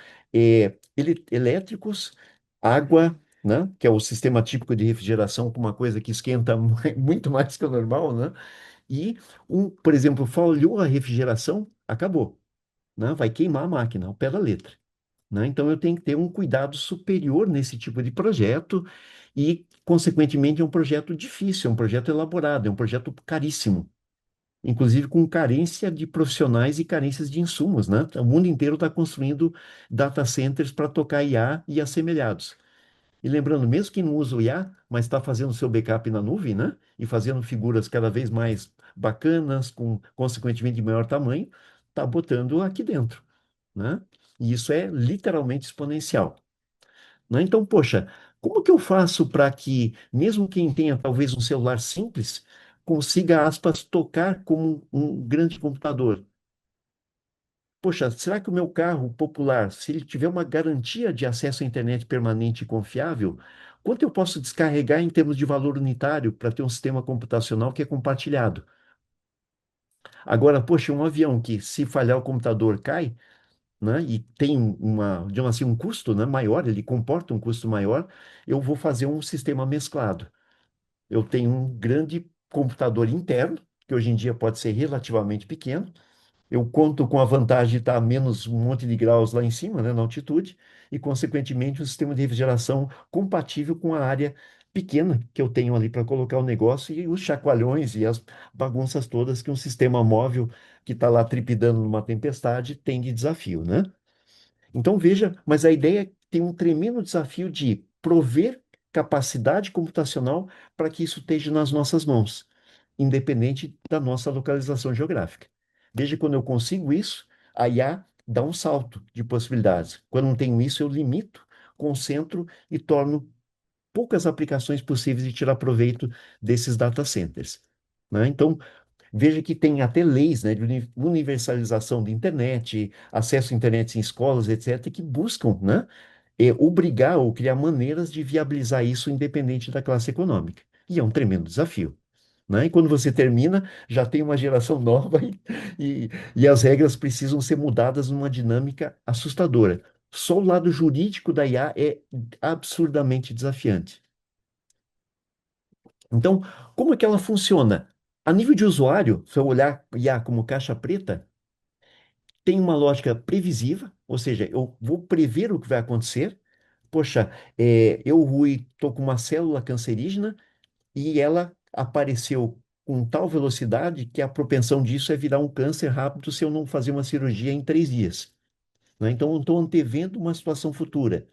elétricos, água, né, que é o sistema típico de refrigeração, com uma coisa que esquenta muito mais que o normal, né? E, por exemplo, falhou a refrigeração, acabou, né? Vai queimar a máquina, ao pé da letra, né? Então, eu tenho que ter um cuidado superior nesse tipo de projeto e, consequentemente, é um projeto difícil, é um projeto elaborado, é um projeto caríssimo, inclusive com carência de profissionais e carências de insumos, né? O mundo inteiro está construindo data centers para tocar IA e assemelhados. E lembrando, mesmo quem não usa o IA, mas está fazendo seu backup na nuvem, né? E fazendo figuras cada vez mais bacanas, com consequentemente de maior tamanho, está botando aqui dentro, né? E isso é literalmente exponencial, né? Então, poxa, como que eu faço para que, mesmo quem tenha talvez um celular simples, consiga, aspas, tocar como um grande computador? Poxa, será que o meu carro popular, se ele tiver uma garantia de acesso à internet permanente e confiável, quanto eu posso descarregar em termos de valor unitário para ter um sistema computacional que é compartilhado? Agora, poxa, um avião que, se falhar o computador, cai, né, e tem digamos assim, um custo, né, maior, ele comporta um custo maior, eu vou fazer um sistema mesclado. Eu tenho um grande computador interno, que hoje em dia pode ser relativamente pequeno. Eu conto com a vantagem de estar a menos um monte de graus lá em cima, né, na altitude, e, consequentemente, um sistema de refrigeração compatível com a área pequena que eu tenho ali para colocar o negócio e os chacoalhões e as bagunças todas que um sistema móvel que está lá tripidando numa tempestade tem de desafio, né? Então, veja, mas a ideia tem um tremendo desafio de prover capacidade computacional para que isso esteja nas nossas mãos, independente da nossa localização geográfica. Veja, quando eu consigo isso, a IA dá um salto de possibilidades. Quando não tenho isso, eu limito, concentro e torno poucas aplicações possíveis de tirar proveito desses data centers, né? Então, veja que tem até leis, né, de universalização da internet, acesso à internet em escolas, etc., que buscam, né, obrigar ou criar maneiras de viabilizar isso independente da classe econômica. E é um tremendo desafio, né? E quando você termina, já tem uma geração nova e as regras precisam ser mudadas numa dinâmica assustadora. Só o lado jurídico da IA é absurdamente desafiante. Então, como é que ela funciona? A nível de usuário, se eu olhar IA como caixa preta, tem uma lógica previsiva, ou seja, eu vou prever o que vai acontecer. Poxa, eu, Rui, estou com uma célula cancerígena e ela apareceu com tal velocidade que a propensão disso é virar um câncer rápido se eu não fazer uma cirurgia em 3 dias. Né? Então, eu estou antevendo uma situação futura.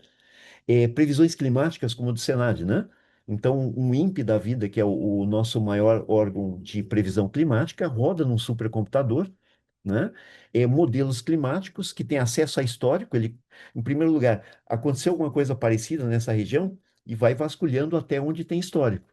Previsões climáticas, como o do Senad, né? Então, um INPE da vida, que é o nosso maior órgão de previsão climática, roda num supercomputador, né? Modelos climáticos que têm acesso a histórico. Ele, em primeiro lugar, aconteceu alguma coisa parecida nessa região e vai vasculhando até onde tem histórico,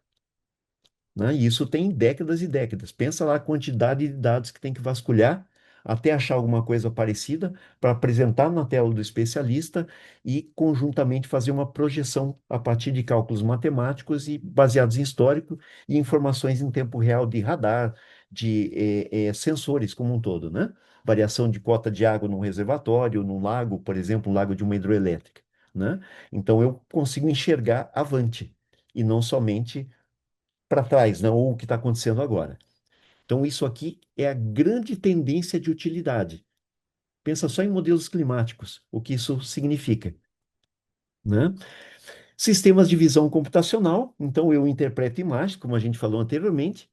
né? E isso tem décadas e décadas. Pensa lá a quantidade de dados que tem que vasculhar até achar alguma coisa parecida para apresentar na tela do especialista e conjuntamente fazer uma projeção a partir de cálculos matemáticos e baseados em histórico e informações em tempo real de radar, de sensores como um todo, né? Variação de cota de água num reservatório, num lago, por exemplo, um lago de uma hidroelétrica, né? Então eu consigo enxergar avante e não somente para trás, né? Ou o que está acontecendo agora. Então, isso aqui é a grande tendência de utilidade. Pensa só em modelos climáticos, o que isso significa, né? Sistemas de visão computacional, então eu interpreto imagens, como a gente falou anteriormente,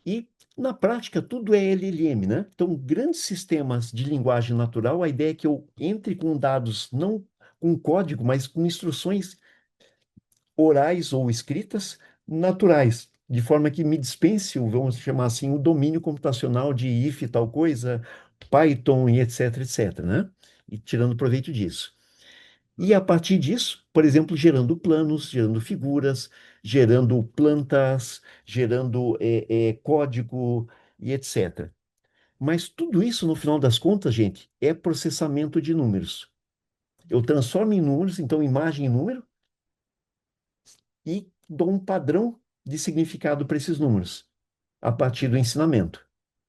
e na prática tudo é LLM, né? Então, grandes sistemas de linguagem natural, a ideia é que eu entre com dados não com código, mas com instruções orais ou escritas naturais, de forma que me dispense, vamos chamar assim, o domínio computacional de if tal coisa, Python e etc, etc, né? E tirando proveito disso. E a partir disso, por exemplo, gerando planos, gerando figuras, gerando plantas, gerando código e etc. Mas tudo isso, no final das contas, gente, é processamento de números. Eu transformo em números, então imagem em número, e dou um padrão de significado para esses números a partir do ensinamento.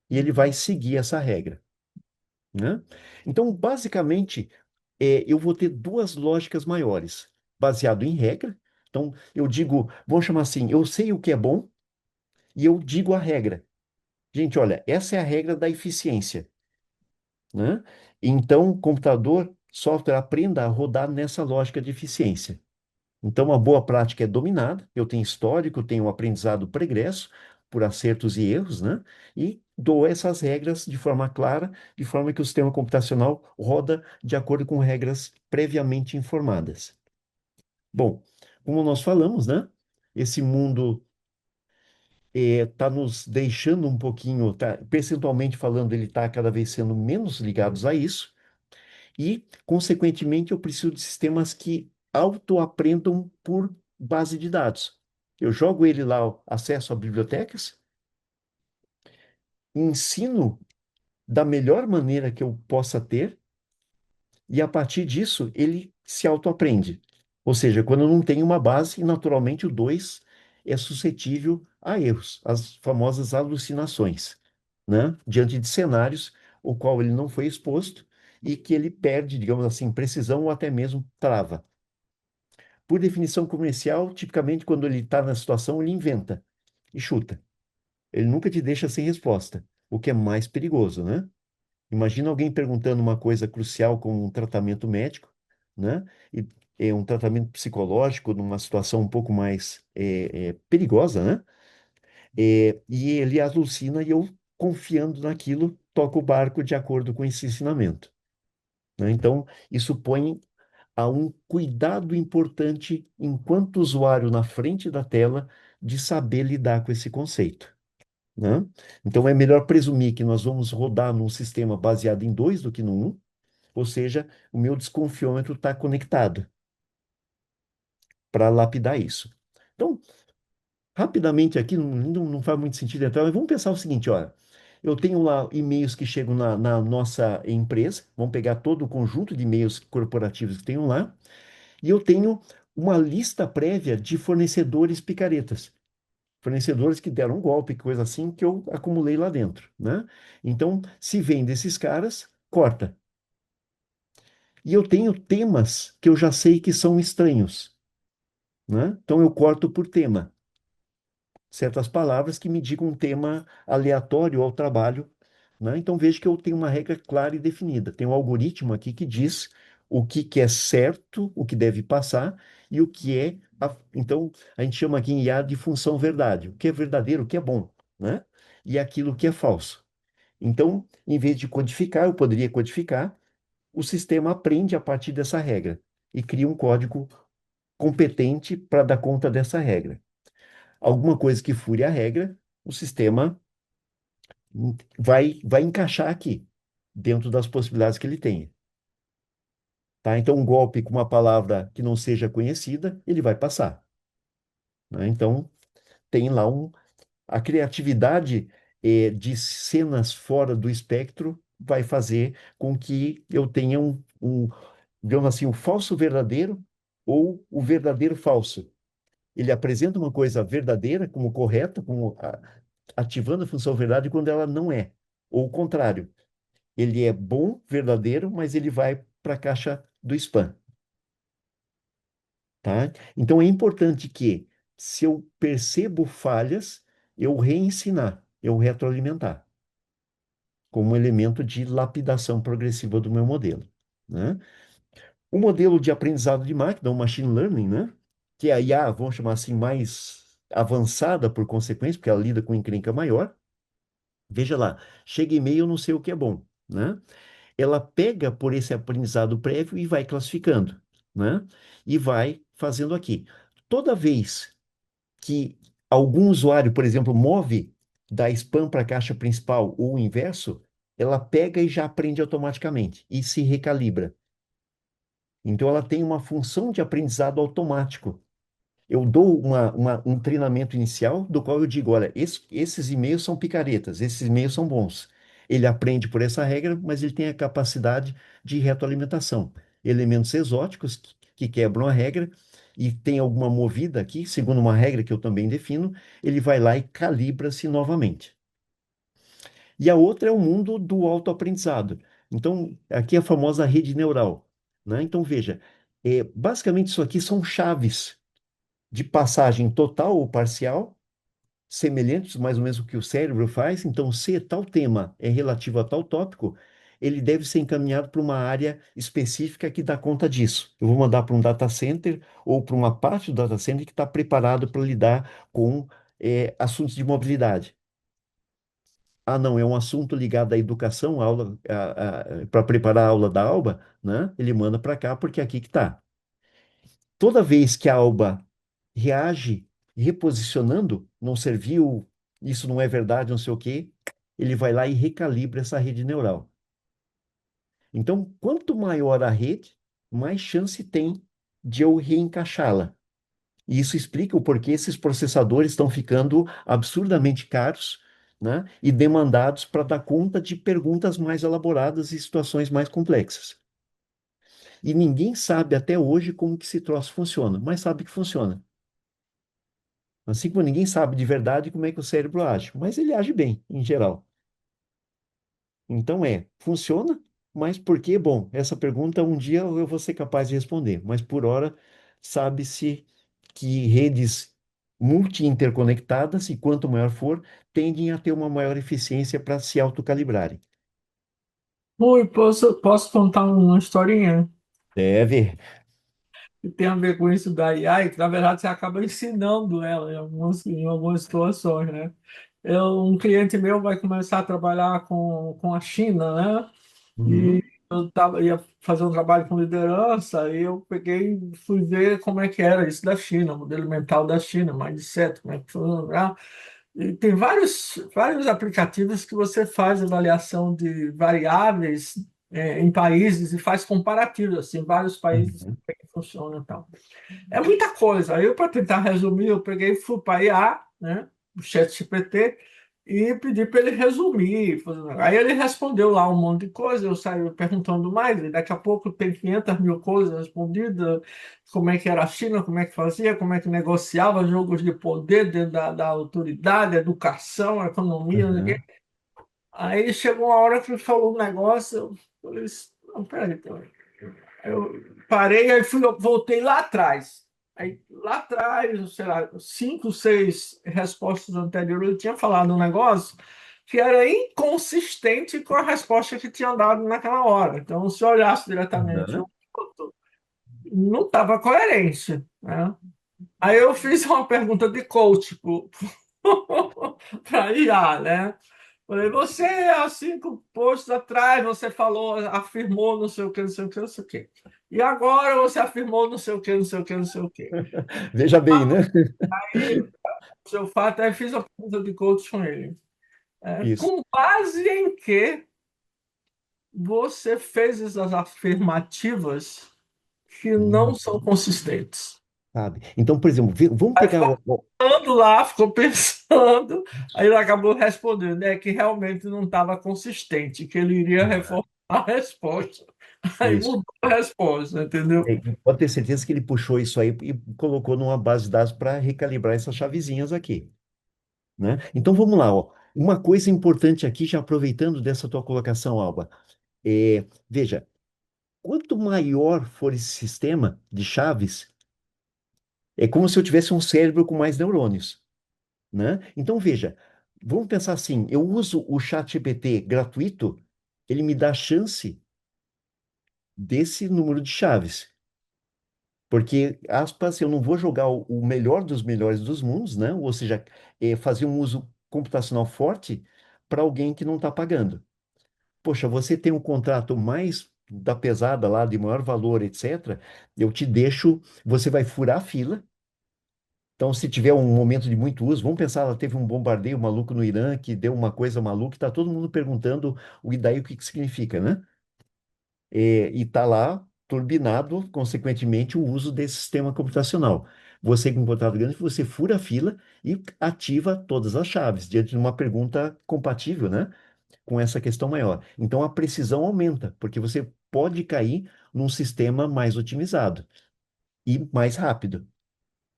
E ele vai seguir essa regra, né? Então, basicamente, eu vou ter duas lógicas maiores, baseado em regra. Então, eu digo, vamos chamar assim, eu sei o que é bom e eu digo a regra. Gente, olha, essa é a regra da eficiência, né? Então, computador, software, aprenda a rodar nessa lógica de eficiência. Então, uma boa prática é dominada. Eu tenho histórico, tenho um aprendizado pregresso por acertos e erros, né? E dou essas regras de forma clara, de forma que o sistema computacional roda de acordo com regras previamente informadas. Bom, como nós falamos, né? Esse mundo está nos deixando um pouquinho, percentualmente falando, ele está cada vez sendo menos ligados a isso. E, consequentemente, eu preciso de sistemas que autoaprendam por base de dados. Eu jogo ele lá, ó, acesso a bibliotecas, ensino da melhor maneira que eu possa ter, e a partir disso ele se autoaprende. Ou seja, quando eu não tenho uma base, naturalmente o 2 é suscetível a erros, as famosas alucinações, né? Diante de cenários o qual ele não foi exposto e que ele perde, digamos assim, precisão ou até mesmo trava. Por definição comercial, tipicamente, quando ele está na situação, ele inventa e chuta. Ele nunca te deixa sem resposta, o que é mais perigoso, né? Imagina alguém perguntando uma coisa crucial como um tratamento médico, né? E um tratamento psicológico numa situação um pouco mais perigosa, né? E ele alucina e eu, confiando naquilo, toco o barco de acordo com esse ensinamento, né? Então, isso põe há um cuidado importante, enquanto usuário na frente da tela, de saber lidar com esse conceito, né? Então, é melhor presumir que nós vamos rodar num sistema baseado em dois do que no um, ou seja, o meu desconfiômetro está conectado para lapidar isso. Então, rapidamente aqui, não faz muito sentido entrar, mas vamos pensar o seguinte, olha, eu tenho lá e-mails que chegam na nossa empresa, vamos pegar todo o conjunto de e-mails corporativos que tenho lá, e eu tenho uma lista prévia de fornecedores picaretas. Fornecedores que deram um golpe, coisa assim, que eu acumulei lá dentro, né? Então, se vem desses caras, corta. E eu tenho temas que eu já sei que são estranhos, né? Então, eu corto por tema. certas palavras que me digam um tema aleatório ao trabalho, né? Então veja que eu tenho uma regra clara e definida. Tem um algoritmo aqui que diz o que que é certo, o que deve passar e o que é. Então a gente chama aqui em IA de função verdade. O que é verdadeiro, o que é bom, né? E aquilo que é falso. Então, em vez de codificar, eu poderia codificar, o sistema aprende a partir dessa regra e cria um código competente para dar conta dessa regra. Alguma coisa que fure a regra, o sistema vai encaixar aqui, dentro das possibilidades que ele tem. Tá? Então, um golpe com uma palavra que não seja conhecida, ele vai passar. Né? Então, tem lá a criatividade de cenas fora do espectro vai fazer com que eu tenha digamos assim, o falso verdadeiro ou o verdadeiro falso. Ele apresenta uma coisa verdadeira como correta, como ativando a função verdade quando ela não é. Ou o contrário, ele é bom, verdadeiro, mas ele vai para a caixa do spam, tá? Então é importante que, se eu percebo falhas, eu reensinar, eu retroalimentar, como um elemento de lapidação progressiva do meu modelo, né? O modelo de aprendizado de máquina, o machine learning, né? Que é a IA, vamos chamar assim, mais avançada por consequência, porque ela lida com encrenca maior. Veja lá, chega e-mail, eu não sei o que é bom, né? Ela pega por esse aprendizado prévio e vai classificando, né? E vai fazendo aqui. Toda vez que algum usuário, por exemplo, move da spam para a caixa principal ou o inverso, ela pega e já aprende automaticamente e se recalibra. Então, ela tem uma função de aprendizado automático. Eu dou um treinamento inicial do qual eu digo, olha, esses e-mails são picaretas, esses e-mails são bons. Ele aprende por essa regra, mas ele tem a capacidade de retroalimentação. Elementos exóticos que quebram a regra e tem alguma movida aqui, segundo uma regra que eu também defino, ele vai lá e calibra-se novamente. E a outra é o mundo do autoaprendizado. Então, aqui é a famosa rede neural, né? Então, veja, basicamente isso aqui são chaves de passagem total ou parcial, semelhantes mais ou menos o que o cérebro faz. Então, se tal tema é relativo a tal tópico, ele deve ser encaminhado para uma área específica que dá conta disso. Eu vou mandar para um data center ou para uma parte do data center que está preparado para lidar com assuntos de mobilidade. Ah, não, é um assunto ligado à educação, aula, para preparar a aula da Alba, né? Ele manda para cá porque é aqui que está. Toda vez que a Alba reage reposicionando, não serviu, isso não é verdade, não sei o quê, ele vai lá e recalibra essa rede neural. Então, quanto maior a rede, mais chance tem de eu reencaixá-la. E isso explica o porquê esses processadores estão ficando absurdamente caros, né? E demandados para dar conta de perguntas mais elaboradas e situações mais complexas. E ninguém sabe até hoje como que esse troço funciona, mas sabe que funciona. Assim como ninguém sabe de verdade como é que o cérebro age, mas ele age bem, em geral. Então funciona, mas por quê? Bom, essa pergunta um dia eu vou ser capaz de responder, mas por hora sabe-se que redes multi-interconectadas, e quanto maior for, tendem a ter uma maior eficiência para se autocalibrarem. Oi, posso contar uma historinha Deve. que tem a ver com isso da IA, e que na verdade você acaba ensinando ela em algumas situações, né? Um cliente meu vai começar a trabalhar com a China, né? E Uhum, ia fazer um trabalho com liderança, e eu peguei e fui ver como é que era isso da China, o modelo mental da China, mindset, como é que funciona. E tem vários aplicativos que você faz avaliação de variáveis em países e faz comparativos, assim, vários países, como uhum, é que funciona e tal. É muita coisa. Aí eu, para tentar resumir, eu peguei e fui para a IA, né, o ChatGPT, e pedi para ele resumir. Aí ele respondeu lá um monte de coisa, eu saí perguntando mais, e daqui a pouco tem 500 mil coisas respondidas, como é que era a China, como é que fazia, como é que negociava, jogos de poder dentro da autoridade, educação, economia, não sei o quê. uhum, Aí chegou uma hora que ele falou um negócio, eu falei, não, peraí, peraí. Eu parei, voltei lá atrás. Aí, lá atrás, sei lá, 5, 6 respostas anteriores, ele tinha falado um negócio que era inconsistente com a resposta que tinha dado naquela hora. Então, se eu olhasse diretamente Aham. o outro, não estava coerente, né? Aí eu fiz uma pergunta de coach para IA, né? Falei, você, há 5 posts atrás, você falou, afirmou não sei o que, não sei o que, não sei o que. E agora você afirmou não sei o que, não sei o que, não sei o que. Veja bem, né? Aí, o seu fato, aí fiz a pergunta de coach com ele. Isso. Com base em que você fez essas afirmativas que não Hum, são consistentes? sabe? Então, por exemplo, vamos Aí pegar ficou pensando lá, ficou pensando, aí ele acabou respondendo, que realmente não estava consistente, que ele iria reforçar a resposta. Aí isso. mudou a resposta, entendeu? Pode ter certeza que ele puxou isso aí e colocou numa base de dados para recalibrar essas chavezinhas aqui, né? Então vamos lá, ó. Uma coisa importante aqui, já aproveitando dessa tua colocação, Alba, veja, quanto maior for esse sistema de chaves, é como se eu tivesse um cérebro com mais neurônios, né? Então veja, vamos pensar assim, eu uso o ChatGPT gratuito, ele me dá a chance desse número de chaves. Porque, aspas, eu não vou jogar o melhor dos melhores dos mundos, né? Ou seja, fazer um uso computacional forte para alguém que não está pagando. Poxa, você tem um contrato mais da pesada lá, de maior valor, etc. Eu te deixo, você vai furar a fila. Então, se tiver um momento de muito uso, vamos pensar, ela teve um bombardeio maluco no Irã que deu uma coisa maluca, está todo mundo perguntando e daí o que que significa, né? E está lá turbinado, consequentemente, o uso desse sistema computacional. Você, com um contrato grande, você fura a fila e ativa todas as chaves, diante de uma pergunta compatível, né, com essa questão maior. Então, a precisão aumenta, porque você pode cair num sistema mais otimizado e mais rápido.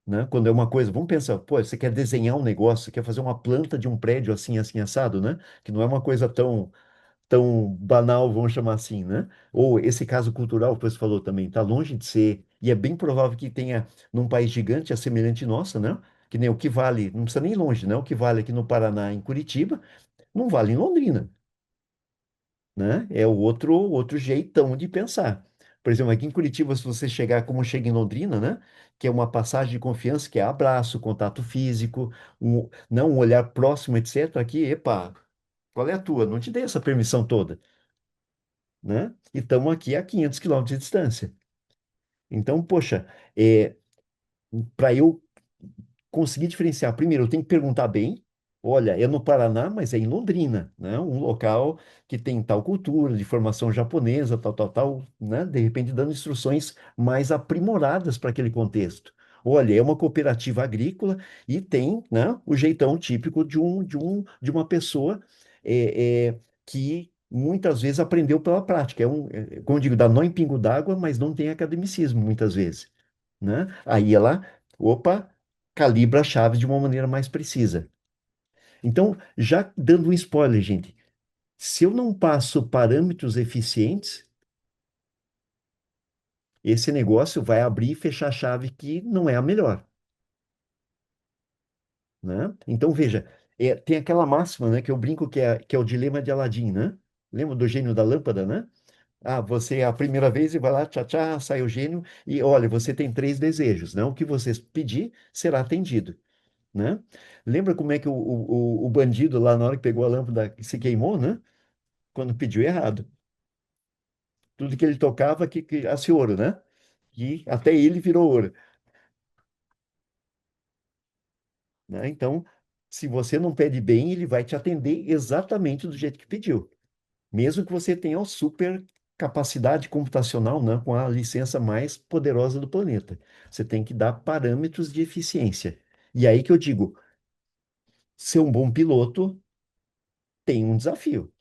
Né? Quando é uma coisa, vamos pensar, pô, você quer desenhar um negócio, você quer fazer uma planta de um prédio assim, assim, assado, né? Que não é uma coisa tão banal, vamos chamar assim, né? Ou esse caso cultural que você falou também, está longe de ser, e é bem provável que tenha num país gigante, a semelhante nossa, né? Que nem o que vale, não precisa nem ir longe, né? O que vale aqui no Paraná, em Curitiba, não vale em Londrina, né? É o outro jeitão de pensar. Por exemplo, aqui em Curitiba, se você chegar como chega em Londrina, né? Que é uma passagem de confiança, que é abraço, contato físico, não um olhar próximo, etc. Aqui, epa, qual é a tua? Não te dei essa permissão toda, né? E estamos aqui a 500 quilômetros de distância. Então, poxa, para eu conseguir diferenciar, primeiro, eu tenho que perguntar bem. Olha, é no Paraná, mas é em Londrina, né? Um local que tem tal cultura, de formação japonesa, tal, tal, tal, né? De repente, dando instruções mais aprimoradas para aquele contexto. Olha, é uma cooperativa agrícola e tem, né, o jeitão típico de uma pessoa que muitas vezes aprendeu pela prática. Como eu digo, dá nó em pingo d'água, mas não tem academicismo, muitas vezes, né? Aí ela, opa, calibra as chaves de uma maneira mais precisa. Então, já dando um spoiler, gente, se eu não passo parâmetros eficientes, esse negócio vai abrir e fechar a chave que não é a melhor, né? Então, veja, tem aquela máxima, né, que eu brinco que é o dilema de Aladim, né? Lembra do gênio da lâmpada, né? Ah, você é a primeira vez e vai lá, tchá, tchá, sai o gênio e olha, você tem 3 desejos, né? O que você pedir será atendido, né? Lembra como é que o bandido lá na hora que pegou a lâmpada se queimou, né? Quando pediu errado. Tudo que ele tocava que nasce ouro, né? E até ele virou ouro, né? Então, se você não pede bem, ele vai te atender exatamente do jeito que pediu. Mesmo que você tenha a super capacidade computacional, né? Com a licença mais poderosa do planeta. Você tem que dar parâmetros de eficiência. E aí que eu digo, ser um bom piloto tem um desafio.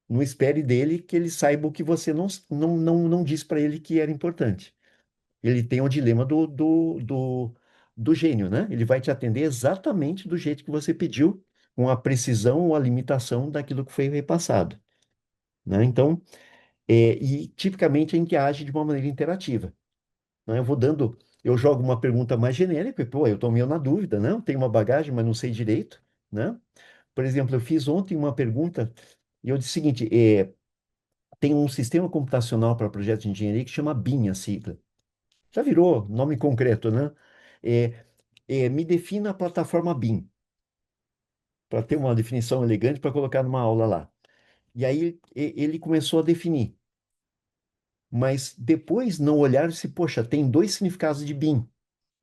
Não espere dele que ele saiba o que você não disse para ele que era importante. Ele tem o dilema do gênio, né? Ele vai te atender exatamente do jeito que você pediu, com a precisão ou a limitação daquilo que foi repassado, né? Então, e tipicamente a gente age de uma maneira interativa, né? Eu vou dando eu jogo uma pergunta mais genérica, e, pô, eu estou meio na dúvida, né? Eu tenho uma bagagem, mas não sei direito, né? Por exemplo, eu fiz ontem uma pergunta e eu disse o seguinte, tem um sistema computacional para projetos de engenharia que chama BIM, a sigla. Já virou nome concreto, né? É, Me defina a plataforma BIM, para ter uma definição elegante para colocar numa aula lá. E aí ele começou a definir, mas depois não olhar se, poxa, tem dois significados de BIM.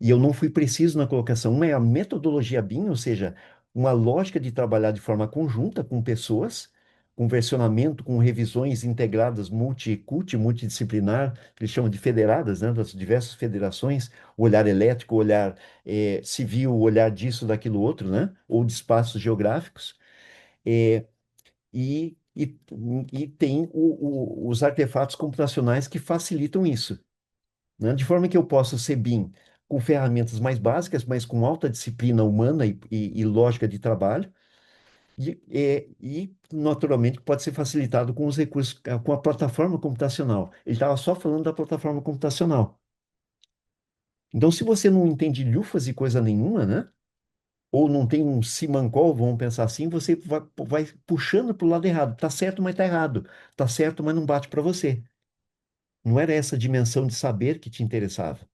E eu não fui preciso na colocação. Uma é a metodologia BIM, ou seja, uma lógica de trabalhar de forma conjunta com pessoas, com versionamento, com revisões integradas multi-CUT, multidisciplinar, que eles chamam de federadas, né, das diversas federações, o olhar elétrico, o olhar civil, o olhar disso, daquilo outro, né, ou de espaços geográficos. Eh, e tem os artefatos computacionais que facilitam isso, né? De forma que eu possa ser BIM com ferramentas mais básicas, mas com alta disciplina humana e lógica de trabalho, naturalmente pode ser facilitado com os recursos, com a plataforma computacional. Ele estava só falando da plataforma computacional. Então, se você não entende lufas e coisa nenhuma, né? Ou não tem um simancol, vamos pensar assim, você vai puxando para o lado errado. Tá certo, mas tá errado. Tá certo, mas não bate para você. Não era essa dimensão de saber que te interessava.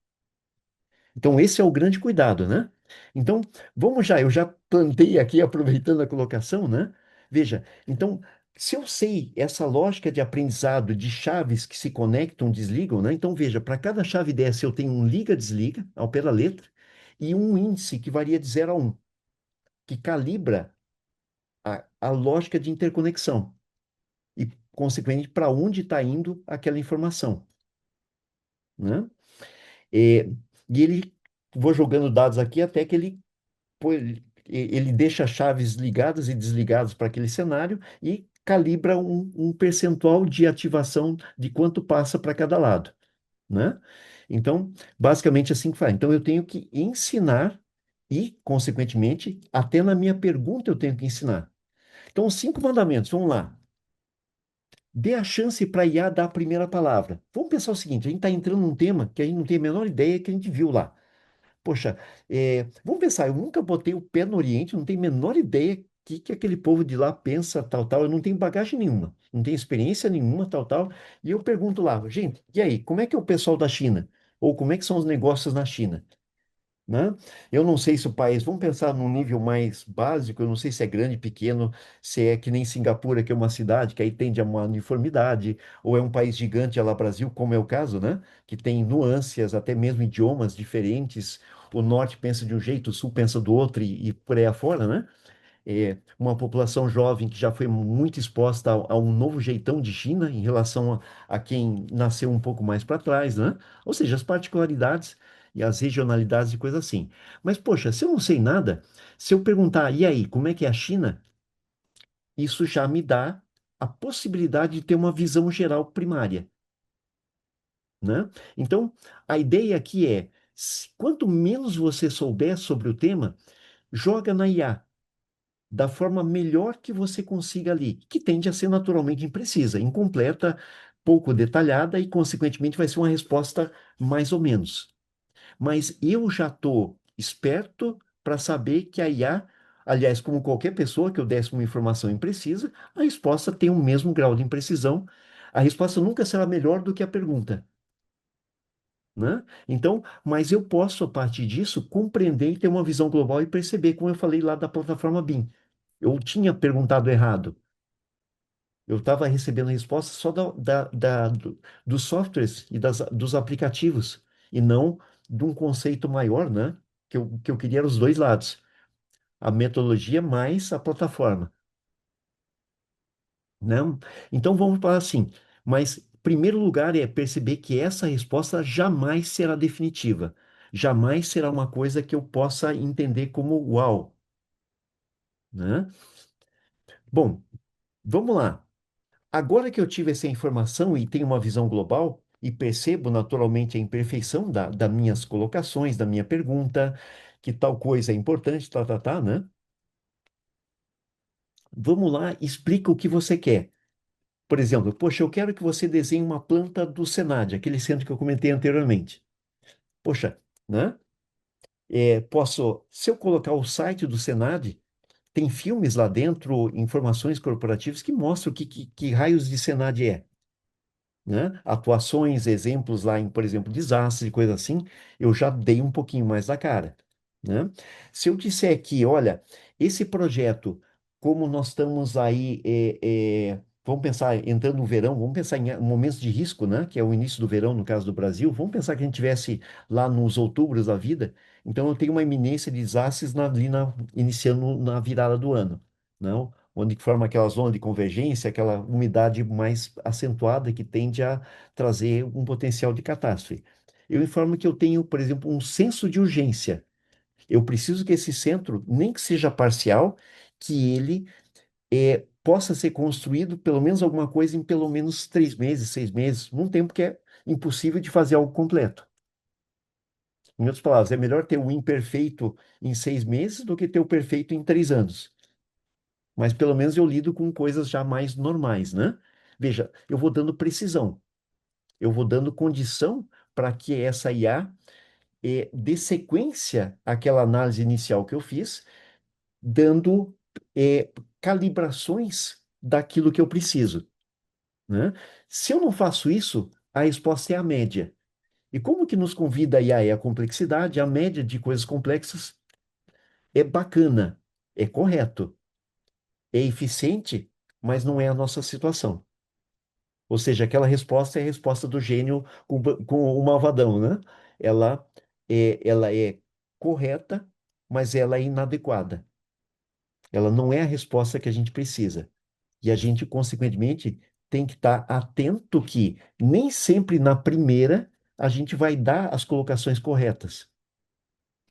Então, esse é o grande cuidado, né? Então, vamos já, eu já plantei aqui, aproveitando a colocação, né? Veja, então, se eu sei essa lógica de aprendizado de chaves que se conectam, desligam, né? Então, veja, para cada chave dessa eu tenho um liga-desliga, ao pé da letra, e um índice que varia de 0 a 1, que calibra a lógica de interconexão e, consequentemente, para onde está indo aquela informação, né? E, e ele, vou jogando dados aqui até que ele deixa chaves ligadas e desligadas para aquele cenário e calibra um percentual de ativação de quanto passa para cada lado, né? Então, basicamente assim que faz. Então, eu tenho que ensinar e, consequentemente, até na minha pergunta eu tenho que ensinar. Então, os 5 mandamentos, vamos lá. Dê a chance para a IA dar a primeira palavra. Vamos pensar o seguinte: a gente está entrando num tema que a gente não tem a menor ideia que a gente viu lá. Poxa, vamos pensar, eu nunca botei o pé no Oriente, não tenho a menor ideia que aquele povo de lá pensa, tal, tal. Eu não tenho bagagem nenhuma, não tenho experiência nenhuma, tal, tal. E eu pergunto lá, gente, e aí, como é que é o pessoal da China? Ou como é que são os negócios na China? Né? Eu não sei se o país, vamos pensar num nível mais básico, eu não sei se é grande, pequeno, se é que nem Singapura, que é uma cidade, que aí tende a uma uniformidade, ou é um país gigante, a lá Brasil, como é o caso, né? Que tem nuances, até mesmo idiomas diferentes, o norte pensa de um jeito, o sul pensa do outro, e por aí afora, né? Uma população jovem que já foi muito exposta a um novo jeitão de China em relação a quem nasceu um pouco mais para trás, né? Ou seja, as particularidades e as regionalidades e coisas assim. Mas, poxa, se eu não sei nada, se eu perguntar, e aí, como é que é a China? Isso já me dá a possibilidade de ter uma visão geral primária, né? Então, a ideia aqui é, quanto menos você souber sobre o tema, joga na IA da forma melhor que você consiga ali, que tende a ser naturalmente imprecisa, incompleta, pouco detalhada e, consequentemente, vai ser uma resposta mais ou menos. Mas eu já estou esperto para saber que a IA, aliás, como qualquer pessoa que eu desse uma informação imprecisa, a resposta tem o mesmo grau de imprecisão. A resposta nunca será melhor do que a pergunta, né? Então, mas eu posso, a partir disso, compreender e ter uma visão global e perceber, como eu falei lá da plataforma BIM. Eu tinha perguntado errado. Eu estava recebendo a resposta só dos softwares e dos aplicativos, e não de um conceito maior, né? Que eu queria era os dois lados, a metodologia mais a plataforma, né? Então vamos para assim, mas primeiro lugar é perceber que essa resposta jamais será definitiva, jamais será uma coisa que eu possa entender como uau, né? Bom, vamos lá. Agora que eu tive essa informação e tenho uma visão global e percebo naturalmente a imperfeição das minhas colocações, da minha pergunta, que tal coisa é importante, né? Vamos lá, explica o que você quer. Por exemplo, poxa, eu quero que você desenhe uma planta do Senad, aquele centro que eu comentei anteriormente. Poxa, né? Se eu colocar o site do Senad, tem filmes lá dentro, informações corporativas que mostram que raios de Senad é, né? Atuações, exemplos lá em, por exemplo, desastres e coisa assim, eu já dei um pouquinho mais da cara, né? Se eu disser que, olha, esse projeto, como nós estamos aí, vamos pensar, entrando no verão, vamos pensar em momentos de risco, né? Que é o início do verão, no caso do Brasil, vamos pensar que a gente tivesse lá nos outubros da vida, então eu tenho uma iminência de desastres iniciando na virada do ano, não? Onde forma aquela zona de convergência, aquela umidade mais acentuada que tende a trazer um potencial de catástrofe. Eu informo que eu tenho, por exemplo, um senso de urgência. Eu preciso que esse centro, nem que seja parcial, que ele possa ser construído, pelo menos alguma coisa, em pelo menos 3 meses, 6 meses, num tempo que é impossível de fazer algo completo. Em outras palavras, é melhor ter o imperfeito em 6 meses do que ter o perfeito em 3 anos. Mas pelo menos eu lido com coisas já mais normais, né? Veja, eu vou dando precisão, eu vou dando condição para que essa IA dê sequência àquela análise inicial que eu fiz, dando calibrações daquilo que eu preciso, né? Se eu não faço isso, a resposta é a média. E como que nos convida a IA é a complexidade, a média de coisas complexas é bacana, é correto, é eficiente, mas não é a nossa situação. Ou seja, aquela resposta é a resposta do gênio com o malvadão, né? Ela é correta, mas ela é inadequada. Ela não é a resposta que a gente precisa. E a gente, consequentemente, tem que estar atento que nem sempre na primeira a gente vai dar as colocações corretas.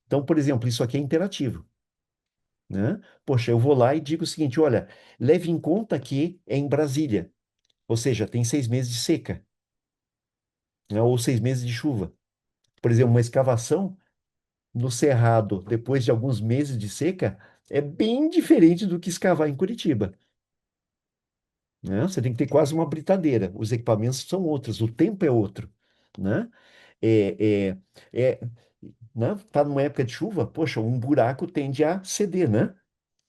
Então, por exemplo, isso aqui é interativo, né? Poxa, eu vou lá e digo o seguinte: olha, leve em conta que é em Brasília, ou seja, tem 6 meses de seca, né? Ou 6 meses de chuva. Por exemplo, uma escavação no Cerrado, depois de alguns meses de seca, é bem diferente do que escavar em Curitiba, né? Você tem que ter quase uma britadeira. Os equipamentos são outros, o tempo é outro, né? É, é, é, né? Tá numa época de chuva, poxa, um buraco tende a ceder, né?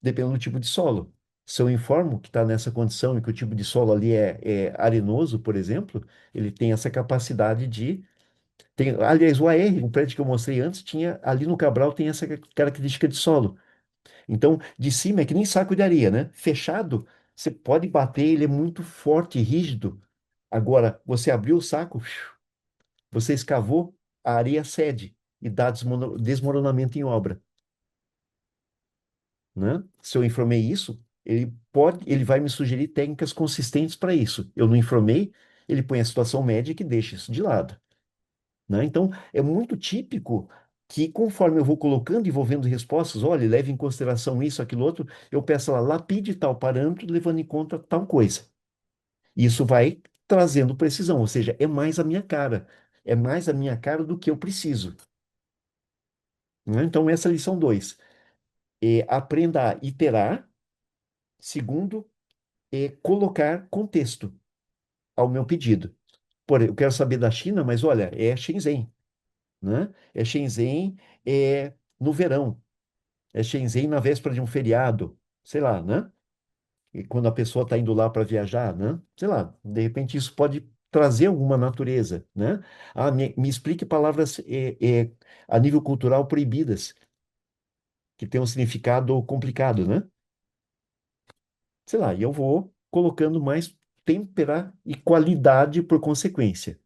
Dependendo do tipo de solo. Se eu informo que está nessa condição e que o tipo de solo ali é arenoso, por exemplo, ele tem essa capacidade de aliás, o AR, o prédio que eu mostrei antes, tinha ali no Cabral tem essa característica de solo. Então, de cima é que nem saco de areia, né? Fechado, você pode bater, ele é muito forte e rígido. Agora, você abriu o saco, você escavou, a areia cede e dá desmoronamento em obra, né? Se eu informei isso, ele vai me sugerir técnicas consistentes para isso. Eu não informei, ele põe a situação média que deixa isso de lado, né? Então, é muito típico que, conforme eu vou colocando e vou vendo respostas, olha, leve em consideração isso, aquilo outro, eu peço lá, lapide tal parâmetro, levando em conta tal coisa. Isso vai trazendo precisão, ou seja, é mais a minha cara. É mais a minha cara do que eu preciso, né? Então, essa é a lição 2. Aprenda a iterar. Segundo, colocar contexto ao meu pedido. Eu quero saber da China, mas olha, é Shenzhen, né? É Shenzhen no verão. É Shenzhen na véspera de um feriado, sei lá, né? E quando a pessoa está indo lá para viajar, né? Sei lá, de repente isso pode trazer alguma natureza, né? Ah, me explique palavras a nível cultural proibidas, que têm um significado complicado, né? Sei lá, e eu vou colocando mais tempera e qualidade por consequência.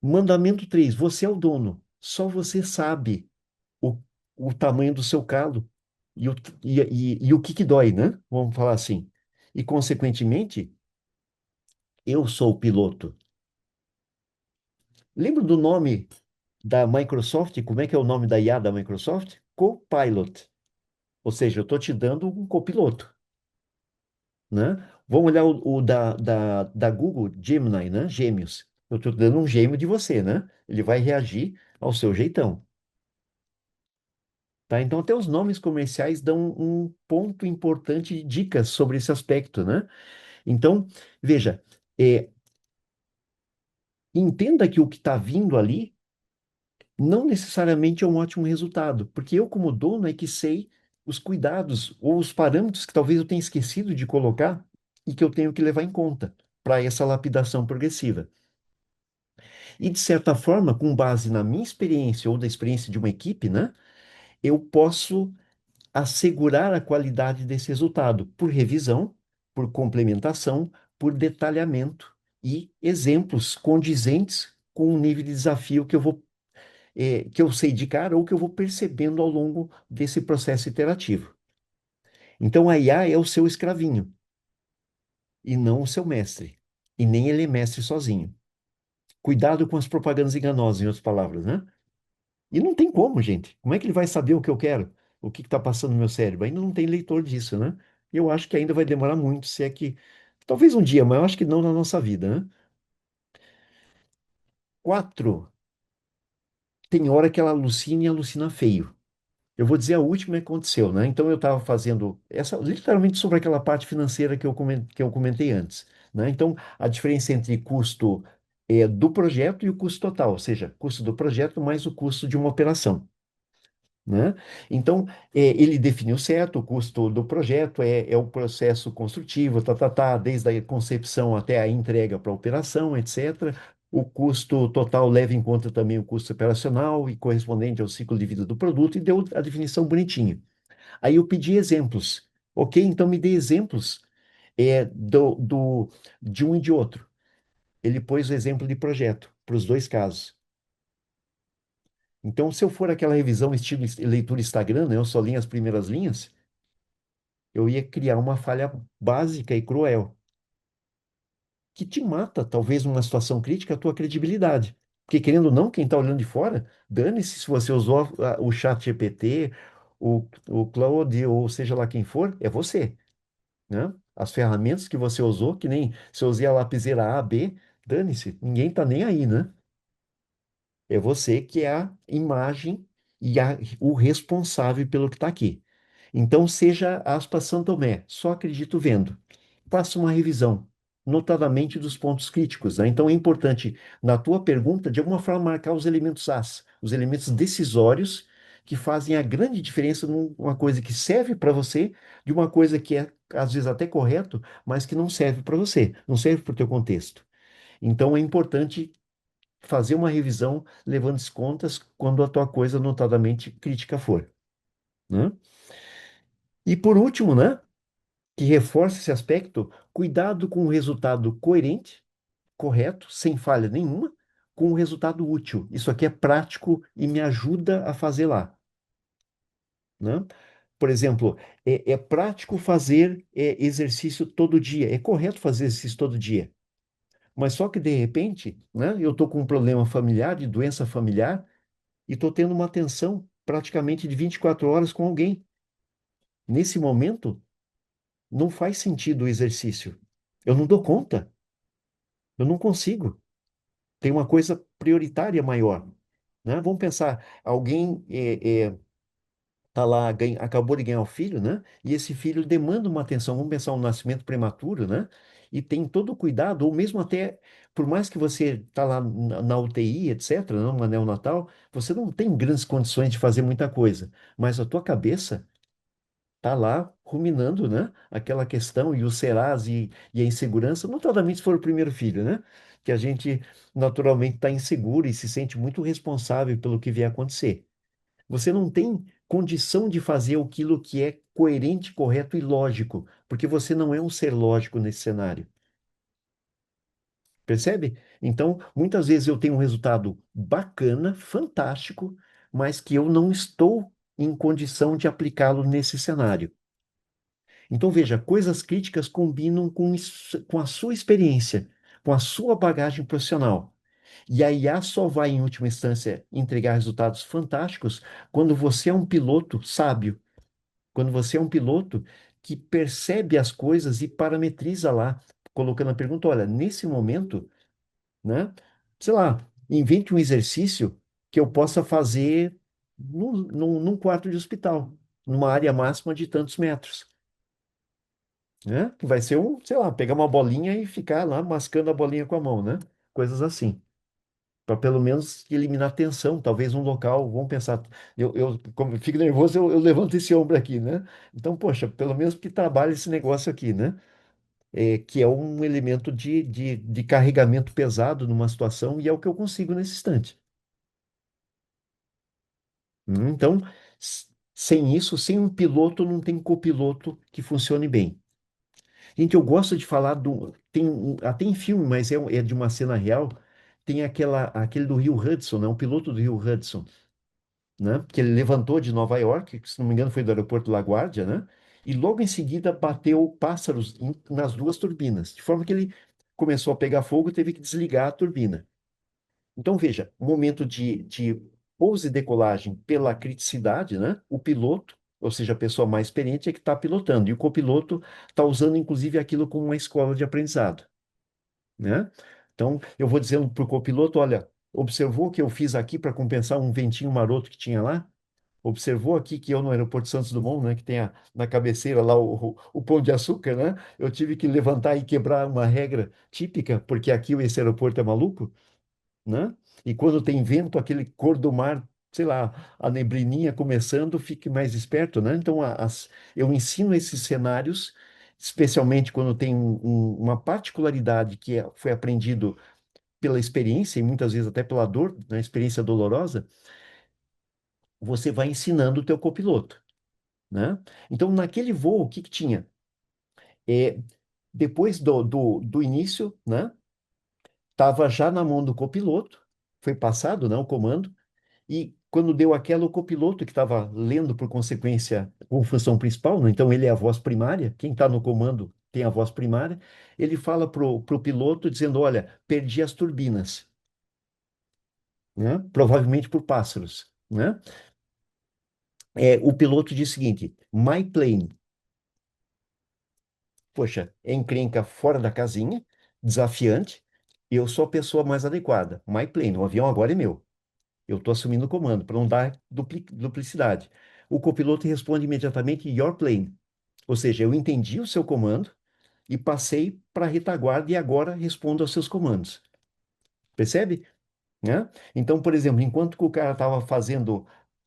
Mandamento 3: você é o dono, só você sabe o, o tamanho do seu calo e o que dói, né? Vamos falar assim. E, consequentemente, eu sou o piloto. Lembra do nome da Microsoft? Como é que é o nome da IA da Microsoft? Copilot. Ou seja, eu estou te dando um copiloto, né? Vamos olhar o da Google, Gemini, né? Gêmeos. Eu estou dando um gêmeo de você, né? Ele vai reagir ao seu jeitão. Tá? Então, até os nomes comerciais dão um ponto importante de dicas sobre esse aspecto, né? Então, veja, entenda que o que está vindo ali não necessariamente é um ótimo resultado, porque eu, como dono, é que sei os cuidados ou os parâmetros que talvez eu tenha esquecido de colocar e que eu tenho que levar em conta para essa lapidação progressiva. E, de certa forma, com base na minha experiência ou da experiência de uma equipe, né, eu posso assegurar a qualidade desse resultado por revisão, por complementação, por detalhamento e exemplos condizentes com o nível de desafio que eu sei de cara ou que eu vou percebendo ao longo desse processo iterativo. Então a IA é o seu escravinho e não o seu mestre. E nem ele é mestre sozinho. Cuidado com as propagandas enganosas, em outras palavras, né? E não tem como, gente. Como é que ele vai saber o que eu quero? O que está passando no meu cérebro? Ainda não tem leitor disso, né? E eu acho que ainda vai demorar muito, se é que. Talvez um dia, mas eu acho que não na nossa vida, né? Quatro, tem hora que ela alucina e alucina feio. Eu vou dizer a última que aconteceu, né? Então eu estava fazendo essa literalmente sobre aquela parte financeira que eu comentei antes, né? Então a diferença entre custo do projeto e o custo total, ou seja, custo do projeto mais o custo de uma operação, né? Então ele definiu certo o custo do projeto é o processo construtivo, desde a concepção até a entrega para a operação, etc. O custo total leva em conta também o custo operacional e correspondente ao ciclo de vida do produto e deu a definição bonitinha. Aí eu pedi exemplos. Ok, então me dê exemplos de um e de outro. Ele pôs o exemplo de projeto para os dois casos. Então, se eu for aquela revisão estilo leitura Instagram, né, eu só li as primeiras linhas, eu ia criar uma falha básica e cruel, que te mata, talvez numa situação crítica, a tua credibilidade. Porque, querendo ou não, quem está olhando de fora, dane-se se você usou o chat GPT, o Claude, ou seja lá quem for, é você, né? As ferramentas que você usou, que nem se eu usei a lapiseira A, B, dane-se, ninguém está nem aí, né? É você que é a imagem e o responsável pelo que está aqui. Então, seja aspas São Tomé, só acredito vendo. Faça uma revisão, notadamente dos pontos críticos, né? Então, é importante, na tua pergunta, de alguma forma, marcar os elementos AS, os elementos decisórios que fazem a grande diferença numa coisa que serve para você, de uma coisa que é, às vezes, até correto, mas que não serve para você, não serve para o teu contexto. Então, é importante fazer uma revisão levando as contas quando a tua coisa notadamente crítica for, né? E por último, né, que reforça esse aspecto, cuidado com o resultado coerente, correto, sem falha nenhuma, com o resultado útil. Isso aqui é prático e me ajuda a fazer lá, né? Por exemplo, é prático fazer exercício todo dia, é correto fazer exercício todo dia. Mas só que, de repente, né, eu estou com um problema familiar, de doença familiar, e estou tendo uma tensão praticamente de 24 horas com alguém. Nesse momento, não faz sentido o exercício. Eu não dou conta, eu não consigo. Tem uma coisa prioritária maior, né? Vamos pensar, alguém tá lá, acabou de ganhar um filho, né? E esse filho demanda uma atenção. Vamos pensar um nascimento prematuro, né? E tem todo o cuidado, ou mesmo até, por mais que você tá lá na UTI, etc., não, na neonatal, você não tem grandes condições de fazer muita coisa, mas a tua cabeça tá lá ruminando, né? Aquela questão e o serás e a insegurança, notadamente se for o primeiro filho, né? Que a gente naturalmente está inseguro e se sente muito responsável pelo que vier a acontecer. Você não tem condição de fazer aquilo que é coerente, correto e lógico, porque você não é um ser lógico nesse cenário. Percebe? Então, muitas vezes eu tenho um resultado bacana, fantástico, mas que eu não estou em condição de aplicá-lo nesse cenário. Então, veja, coisas críticas combinam com a sua experiência, com a sua bagagem profissional. E a IA só vai, em última instância, entregar resultados fantásticos quando você é um piloto sábio, quando você é um piloto que percebe as coisas e parametriza lá, colocando a pergunta: olha, nesse momento, né, sei lá, invente um exercício que eu possa fazer num quarto de hospital, numa área máxima de tantos metros, né? Que vai ser sei lá, pegar uma bolinha e ficar lá mascando a bolinha com a mão, né? Coisas assim. para pelo menos eliminar tensão, talvez um local, vamos pensar, como eu fico nervoso, eu levanto esse ombro aqui, né? Então, poxa, pelo menos que trabalhe esse negócio aqui, né? Que é um elemento de carregamento pesado numa situação e é o que eu consigo nesse instante. Então, sem isso, sem um piloto, não tem copiloto que funcione bem. Gente, eu gosto de falar do. Até em filme, mas é de uma cena real. Tem aquele do Rio Hudson, né? Um piloto do Rio Hudson, né? Que ele levantou de Nova York, que, se não me engano foi do aeroporto LaGuardia, né? E logo em seguida bateu pássaros nas duas turbinas, de forma que ele começou a pegar fogo e teve que desligar a turbina. Então, veja, o momento de pouso e decolagem pela criticidade, né? O piloto, ou seja, a pessoa mais experiente, é que está pilotando, e o copiloto está usando, inclusive, aquilo como uma escola de aprendizado, né? Então, eu vou dizendo para o copiloto, olha, observou o que eu fiz aqui para compensar um ventinho maroto que tinha lá? Observou aqui que eu no aeroporto Santos Dumont, né, que tem na cabeceira lá o pão de açúcar, né? Eu tive que levantar e quebrar uma regra típica, porque aqui esse aeroporto é maluco, né? E quando tem vento, aquele cor do mar, sei lá, a neblininha começando, fique mais esperto, né? Então, eu ensino esses cenários, especialmente quando tem uma particularidade que foi aprendido pela experiência, e muitas vezes até pela dor, né? Experiência dolorosa, você vai ensinando o teu copiloto, né? Então, naquele voo, o que que tinha? É, depois do início, né? Estava já na mão do copiloto, foi passado, né, o comando. E quando deu aquela, o copiloto que estava lendo por consequência com função principal, né? Então ele é a voz primária, quem está no comando tem a voz primária, ele fala pro piloto dizendo, olha, perdi as turbinas, né? Provavelmente por pássaros, né? O piloto diz o seguinte, my plane, poxa, é encrenca fora da casinha, desafiante, eu sou a pessoa mais adequada, my plane, o avião agora é meu. Eu estou assumindo o comando para não dar duplicidade. O copiloto responde imediatamente Your plane. Ou seja, eu entendi o seu comando e passei para a retaguarda e agora respondo aos seus comandos. Percebe? Né? Então, por exemplo, enquanto que o cara estava fazendo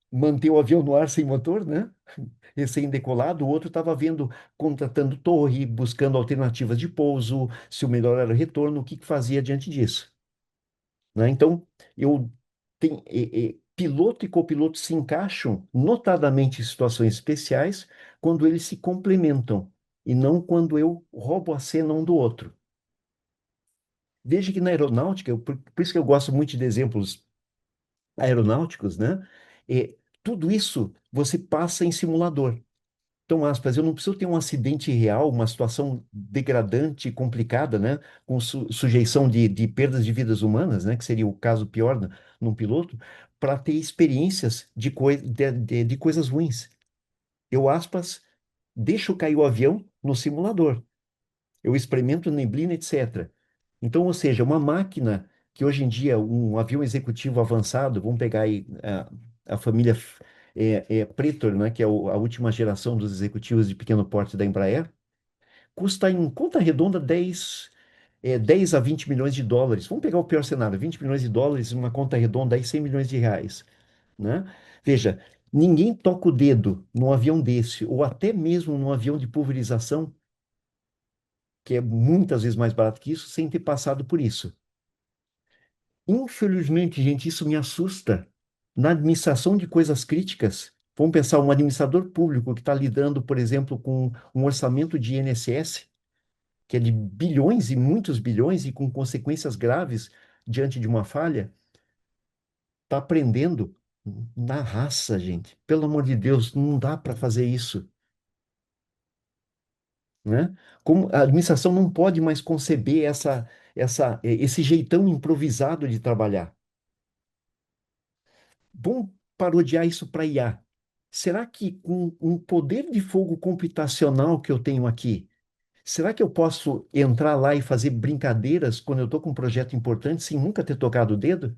manter o avião no ar sem motor, né? Recém-decolado, o outro estava vendo, contratando torre, buscando alternativas de pouso, se o melhor era o retorno, o que que fazia diante disso, né? Então, eu piloto e copiloto se encaixam notadamente em situações especiais quando eles se complementam e não quando eu roubo a cena um do outro. Veja que na aeronáutica, por isso que eu gosto muito de exemplos aeronáuticos, né? Tudo isso você passa em simulador. Então, aspas, eu não preciso ter um acidente real, uma situação degradante, complicada, né? Com sujeição de perdas de vidas humanas, né? Que seria o caso pior num piloto, para ter experiências de coisas ruins. Eu, aspas, deixo cair o avião no simulador. Eu experimento neblina, etc. Então, ou seja, uma máquina que hoje em dia, um avião executivo avançado, vamos pegar aí a família Praetor, né, que é a última geração dos executivos de pequeno porte da Embraer, custa em conta redonda 10 a 20 milhões de dólares. Vamos pegar o pior cenário, 20 milhões de dólares, uma conta redonda aí 100 milhões de reais, né? Veja, ninguém toca o dedo num avião desse, ou até mesmo num avião de pulverização, que é muitas vezes mais barato que isso, sem ter passado por isso. Infelizmente, gente, isso me assusta. Na administração de coisas críticas, vamos pensar, um administrador público que está lidando, por exemplo, com um orçamento de INSS, que é de bilhões e muitos bilhões e com consequências graves diante de uma falha, está aprendendo na raça, gente. Pelo amor de Deus, não dá para fazer isso, né? Como a administração não pode mais conceber esse jeitão improvisado de trabalhar. Vamos parodiar isso para IA. Será que com um poder de fogo computacional que eu tenho aqui, será que eu posso entrar lá e fazer brincadeiras quando eu estou com um projeto importante sem nunca ter tocado o dedo?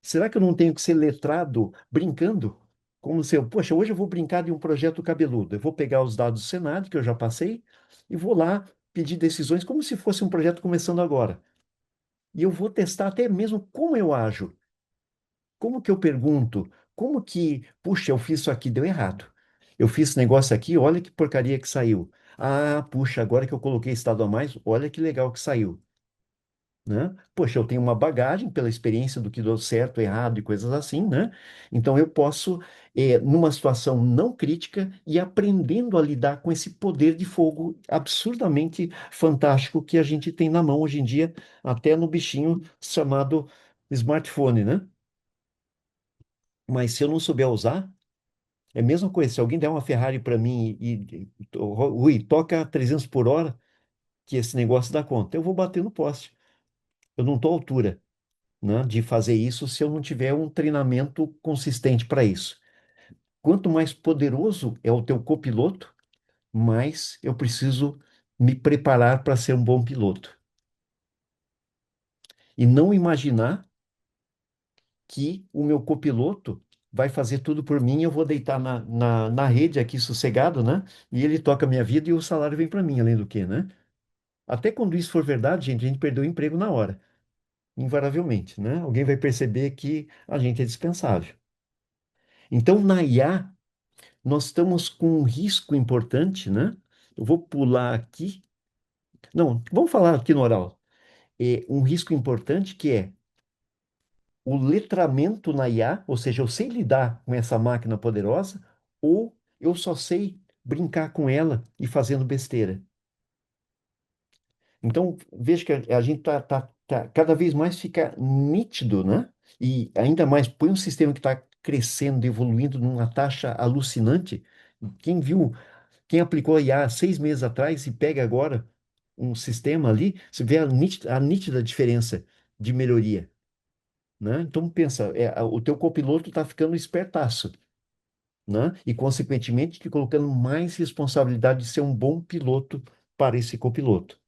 Será que eu não tenho que ser letrado brincando? Como se eu, poxa, hoje eu vou brincar de um projeto cabeludo. Eu vou pegar os dados do Senado, que eu já passei, e vou lá pedir decisões como se fosse um projeto começando agora. E eu vou testar até mesmo como eu ajo, como que eu pergunto, como que, puxa, eu fiz isso aqui, deu errado. Eu fiz esse negócio aqui, olha que porcaria que saiu. Ah, puxa, agora que eu coloquei estado a mais, olha que legal que saiu, né? Poxa, eu tenho uma bagagem pela experiência do que deu certo, errado e coisas assim, né? Então eu posso, numa situação não crítica, ir aprendendo a lidar com esse poder de fogo absurdamente fantástico que a gente tem na mão hoje em dia, até no bichinho chamado smartphone, né? Mas se eu não souber usar, é a mesma coisa. Se alguém der uma Ferrari para mim Rui, toca 300 por hora, que esse negócio dá conta, eu vou bater no poste. Eu não estou à altura, né, de fazer isso se eu não tiver um treinamento consistente para isso. Quanto mais poderoso é o teu copiloto, mais eu preciso me preparar para ser um bom piloto. E não imaginar que o meu copiloto vai fazer tudo por mim, eu vou deitar na rede aqui sossegado, né? E ele toca a minha vida e o salário vem para mim, além do que, né? Até quando isso for verdade, gente, a gente perdeu o emprego na hora, invariavelmente, né? Alguém vai perceber que a gente é dispensável. Então, na IA, nós estamos com um risco importante, né? Eu vou pular aqui. Não, vamos falar aqui no oral. É um risco importante que é o letramento na IA, ou seja, eu sei lidar com essa máquina poderosa, ou eu só sei brincar com ela e fazendo besteira. Então, veja que a gente cada vez mais fica nítido, né? E ainda mais põe um sistema que está crescendo, evoluindo numa taxa alucinante. Quem viu, quem aplicou a IA 6 meses atrás e pega agora um sistema ali, você vê a nítida diferença de melhoria, né? Então pensa, o teu copiloto está ficando espertaço, né? E consequentemente te colocando mais responsabilidade de ser um bom piloto para esse copiloto.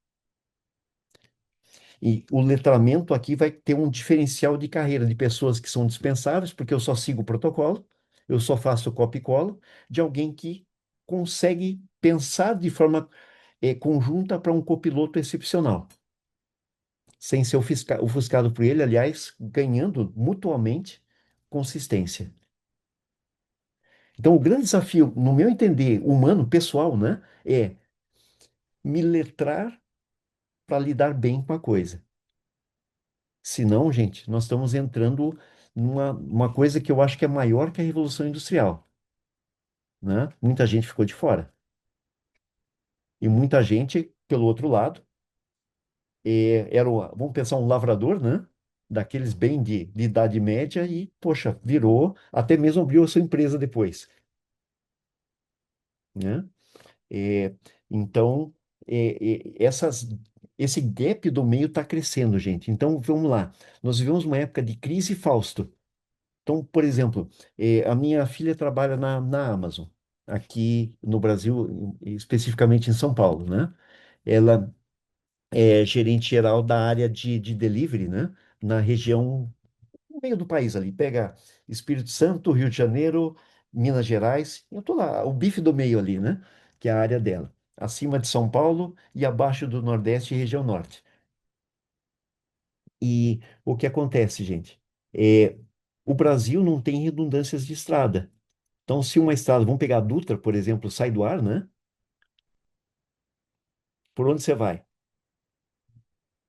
E o letramento aqui vai ter um diferencial de carreira de pessoas que são dispensáveis, porque eu só sigo o protocolo, eu só faço copia e cola, de alguém que consegue pensar de forma conjunta para um copiloto excepcional, sem ser ofuscado por ele, aliás, ganhando mutuamente consistência. Então, o grande desafio, no meu entender, humano, pessoal, né, é me letrar para lidar bem com a coisa. Senão, gente, nós estamos entrando numa uma coisa que eu acho que é maior que a Revolução Industrial, né? Muita gente ficou de fora. E muita gente, pelo outro lado, vamos pensar, um lavrador, né? Daqueles bem de idade média e, poxa, virou, até mesmo abriu a sua empresa depois, né? É, então, esse gap do meio está crescendo, gente. Então, vamos lá. Nós vivemos uma época de crise Fausto. Então, por exemplo, a minha filha trabalha na Amazon, aqui no Brasil, especificamente em São Paulo, né? Ela é gerente geral da área de delivery, né? Na região, no meio do país ali. Pega Espírito Santo, Rio de Janeiro, Minas Gerais. Eu tô lá, o bife do meio ali, né? Que é a área dela. Acima de São Paulo e abaixo do Nordeste e região Norte. E o que acontece, gente? É, o Brasil não tem redundâncias de estrada. Então, se uma estrada, vamos pegar a Dutra, por exemplo, sai do ar, né? Por onde você vai?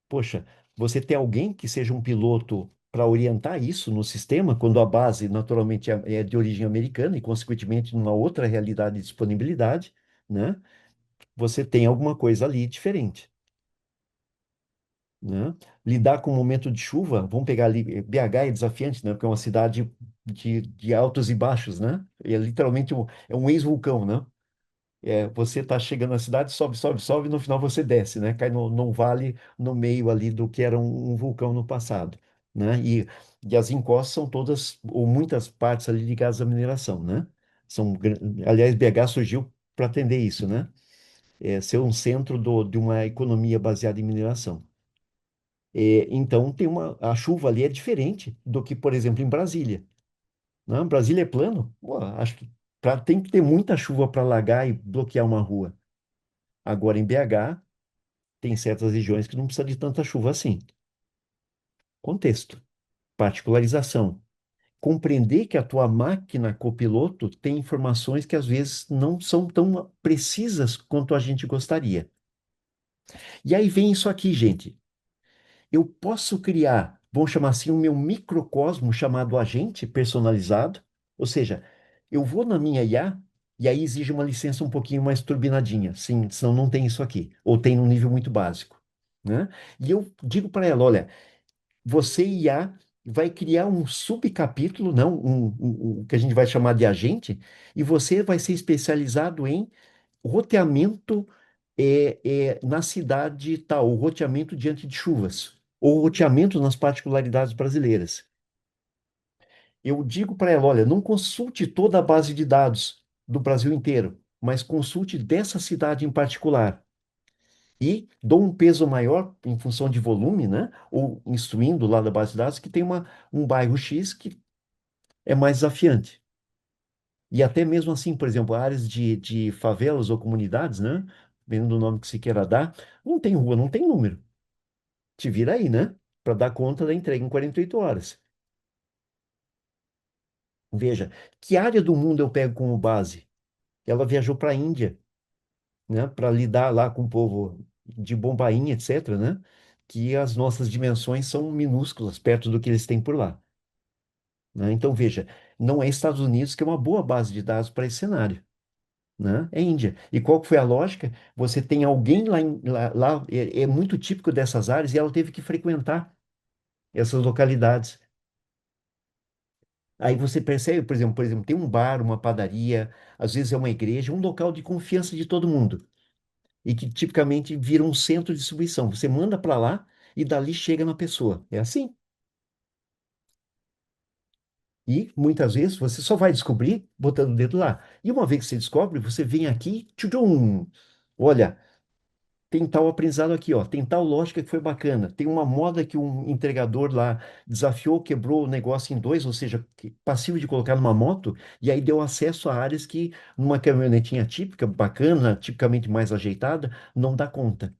Poxa, você tem alguém que seja um piloto para orientar isso no sistema, quando a base, naturalmente, é de origem americana e, consequentemente, numa outra realidade de disponibilidade, né? Você tem alguma coisa ali diferente, né? Lidar com o momento de chuva, vamos pegar ali, BH é desafiante, né? Porque é uma cidade de altos e baixos, né? É literalmente é um ex-vulcão, né? Você está chegando na cidade, sobe, sobe, sobe, e no final você desce, né? Cai num vale no meio ali do que era um vulcão no passado, né? E as encostas são todas, ou muitas partes ali ligadas à mineração, né? Aliás, BH surgiu para atender isso, né? Ser um centro de uma economia baseada em mineração. Então, a chuva ali é diferente do que, por exemplo, em Brasília, né? Brasília é plano, pô, acho que tem que ter muita chuva para alagar e bloquear uma rua. Agora, em BH, tem certas regiões que não precisa de tanta chuva assim. Contexto, particularização. Compreender que a tua máquina copiloto tem informações que às vezes não são tão precisas quanto a gente gostaria. E aí vem isso aqui, gente. Eu posso criar, vamos chamar assim, o meu microcosmo chamado agente personalizado, ou seja, eu vou na minha IA e aí exige uma licença um pouquinho mais turbinadinha, sim, senão não tem isso aqui, ou tem um nível muito básico, né? E eu digo para ela, olha, você IA vai criar um subcapítulo, não, que a gente vai chamar de agente, e você vai ser especializado em roteamento na cidade tal, o roteamento diante de chuvas, ou roteamento nas particularidades brasileiras. Eu digo para ela, olha, não consulte toda a base de dados do Brasil inteiro, mas consulte dessa cidade em particular. E dou um peso maior em função de volume, né? Ou instruindo lá da base de dados que tem um bairro X que é mais desafiante. E até mesmo assim, por exemplo, áreas de favelas ou comunidades, né? Dependendo do nome que se queira dar, não tem rua, não tem número. Te vira aí, né? Para dar conta da entrega em 48 horas. Veja, que área do mundo eu pego como base? Ela viajou para a Índia, né? Para lidar lá com o povo de Bombaim, etc., né? Que as nossas dimensões são minúsculas perto do que eles têm por lá, né? Então, veja, não é Estados Unidos que é uma boa base de dados para esse cenário, né? É Índia. E qual que foi a lógica? Você tem alguém lá é muito típico dessas áreas e ela teve que frequentar essas localidades. Aí você percebe, por exemplo, tem um bar, uma padaria, às vezes é uma igreja, um local de confiança de todo mundo e que tipicamente vira um centro de distribuição. Você manda para lá e dali chega na pessoa. É assim. E muitas vezes você só vai descobrir botando o dedo lá. E uma vez que você descobre, você vem aqui, tchum, olha, tem tal aprendizado aqui, ó, tem tal lógica que foi bacana. Tem uma moda que um entregador lá desafiou, quebrou o negócio em dois, ou seja, passivo de colocar numa moto, e aí deu acesso a áreas que numa caminhonetinha típica, bacana, tipicamente mais ajeitada, não dá conta.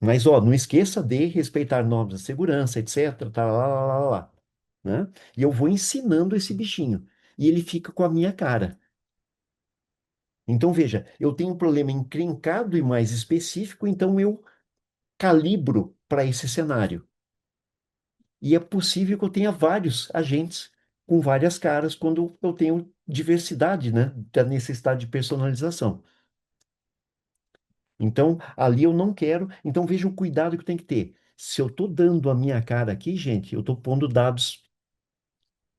Mas, ó, não esqueça de respeitar normas de segurança, etc, tá, lá, né? E eu vou ensinando esse bichinho. E ele fica com a minha cara. Então, veja, eu tenho um problema encrencado e mais específico, então eu calibro para esse cenário. E é possível que eu tenha vários agentes com várias caras quando eu tenho diversidade, né, da necessidade de personalização. Então, ali eu não quero. Então, veja o cuidado que tem que ter. Se eu estou dando a minha cara aqui, gente, eu estou pondo dados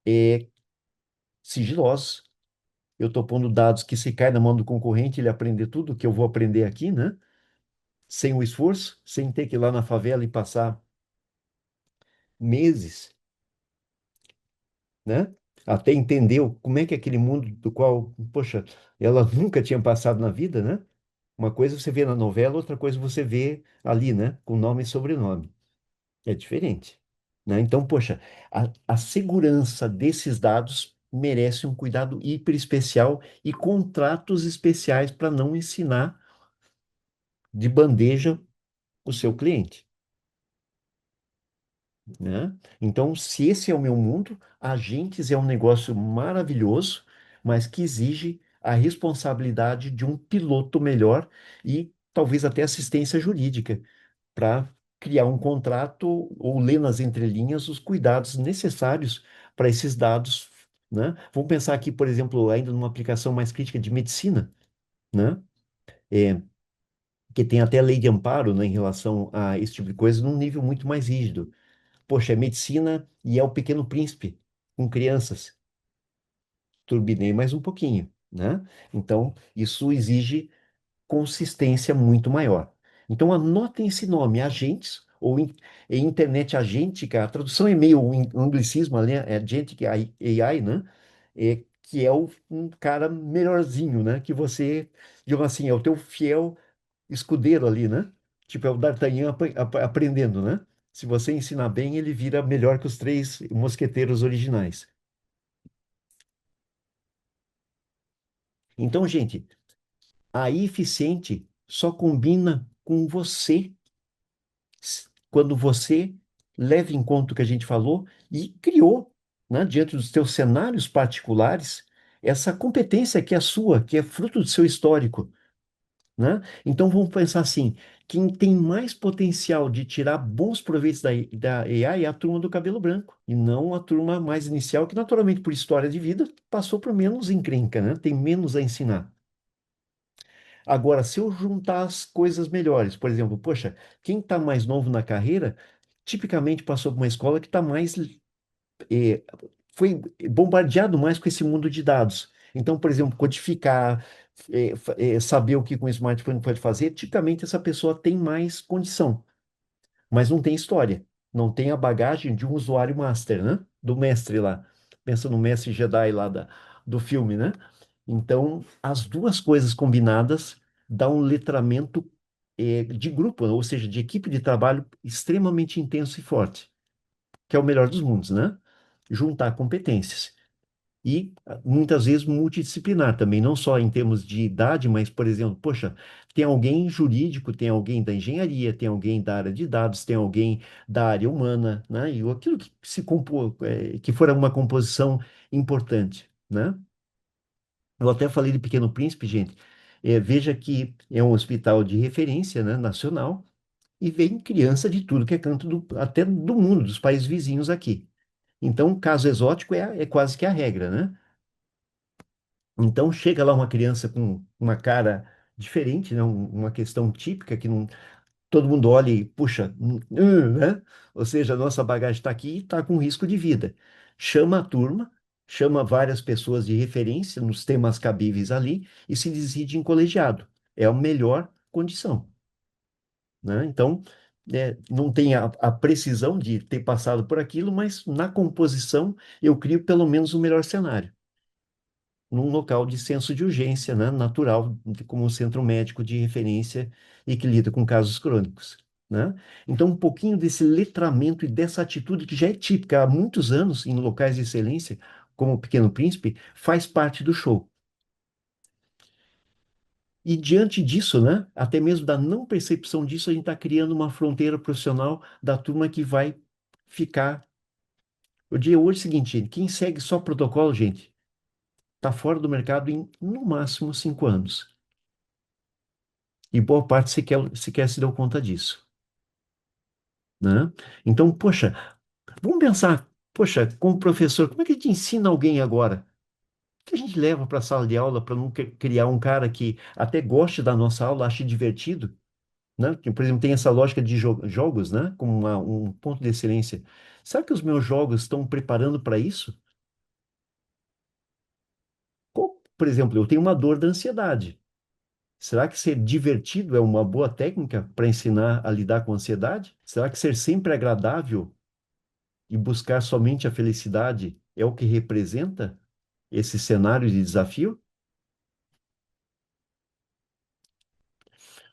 é, sigilosos. Eu estou pondo dados que se cai na mão do concorrente, ele aprender tudo que eu vou aprender aqui, né? Sem o esforço, sem ter que ir lá na favela e passar meses, né? Até entender como é que é aquele mundo do qual, poxa, ela nunca tinha passado na vida, né? Uma coisa você vê na novela, outra coisa você vê ali, né? Com nome e sobrenome. É diferente, né? Então, poxa, a segurança desses dados merece um cuidado hiper especial e contratos especiais para não ensinar de bandeja o seu cliente, né? Então, se esse é o meu mundo, agentes é um negócio maravilhoso, mas que exige a responsabilidade de um piloto melhor e talvez até assistência jurídica para criar um contrato ou ler nas entrelinhas os cuidados necessários para esses dados, né? Vamos pensar aqui, por exemplo, ainda numa aplicação mais crítica de medicina, né? É, que tem até lei de amparo, né, em relação a esse tipo de coisa, num nível muito mais rígido. Poxa, é medicina e é o Pequeno Príncipe com crianças. Turbinei mais um pouquinho, né? Então, isso exige consistência muito maior. Então, anotem esse nome, agentes, ou internet agêntica, a tradução é meio um anglicismo, né? É Agentic AI, né? Que é um cara melhorzinho, né? Que você, digamos assim, é o teu fiel escudeiro ali, né? Tipo, é o D'Artagnan aprendendo, né? Se você ensinar bem, ele vira melhor que os três mosqueteiros originais. Então, gente, a eficiente só combina com você quando você leve em conta o que a gente falou e criou, né, diante dos teus cenários particulares, essa competência que é sua, que é fruto do seu histórico, né? Então vamos pensar assim, quem tem mais potencial de tirar bons proveitos da AI é a turma do cabelo branco, e não a turma mais inicial, que naturalmente por história de vida passou por menos encrenca, né? Tem menos a ensinar. Agora, se eu juntar as coisas melhores, por exemplo, poxa, quem está mais novo na carreira, tipicamente passou por uma escola que está mais eh, foi bombardeado mais com esse mundo de dados. Então, por exemplo, codificar, saber o que com o smartphone pode fazer, tipicamente essa pessoa tem mais condição, mas não tem história, não tem a bagagem de um usuário master, né? Do mestre lá. Pensa no mestre Jedi lá do filme, né? Então, as duas coisas combinadas dá um letramento, de grupo, ou seja, de equipe de trabalho extremamente intenso e forte, que é o melhor dos mundos, né? Juntar competências. E muitas vezes multidisciplinar também, não só em termos de idade, mas, por exemplo, poxa, tem alguém jurídico, tem alguém da engenharia, tem alguém da área de dados, tem alguém da área humana, né? E aquilo que se compor, que for uma composição importante, né? Eu até falei de Pequeno Príncipe, gente. Veja que é um hospital de referência, né, nacional, e vem criança de tudo que é canto até do mundo, dos países vizinhos aqui. Então, caso exótico é quase que a regra, né? Então, chega lá uma criança com uma cara diferente, né? Uma questão típica que não, todo mundo olha e, puxa, né? Ou seja, a nossa bagagem está aqui e está com risco de vida. Chama a turma, chama várias pessoas de referência nos temas cabíveis ali e se decide em colegiado. É a melhor condição, né? Então, não tem a precisão de ter passado por aquilo, mas na composição eu crio pelo menos o melhor cenário num local de senso de urgência, né, natural, como um centro médico de referência e que lida com casos crônicos, né? Então, um pouquinho desse letramento e dessa atitude que já é típica há muitos anos em locais de excelência, como o Pequeno Príncipe, faz parte do show. E diante disso, né, até mesmo da não percepção disso, a gente está criando uma fronteira profissional da turma que vai ficar. O dia hoje é o seguinte, quem segue só protocolo, gente, está fora do mercado em, no máximo, 5 anos. E boa parte sequer se deu conta disso, né? Então, poxa, vamos pensar, poxa, como professor, como é que a gente ensina alguém agora? O que a gente leva para a sala de aula para não criar um cara que até goste da nossa aula, ache divertido, né? Que, por exemplo, tem essa lógica de jogos, né? Como um ponto de excelência. Será que os meus jogos estão preparando para isso? Por exemplo, eu tenho uma dor da ansiedade. Será que ser divertido é uma boa técnica para ensinar a lidar com a ansiedade? Será que ser sempre agradável e buscar somente a felicidade é o que representa esse cenário de desafio?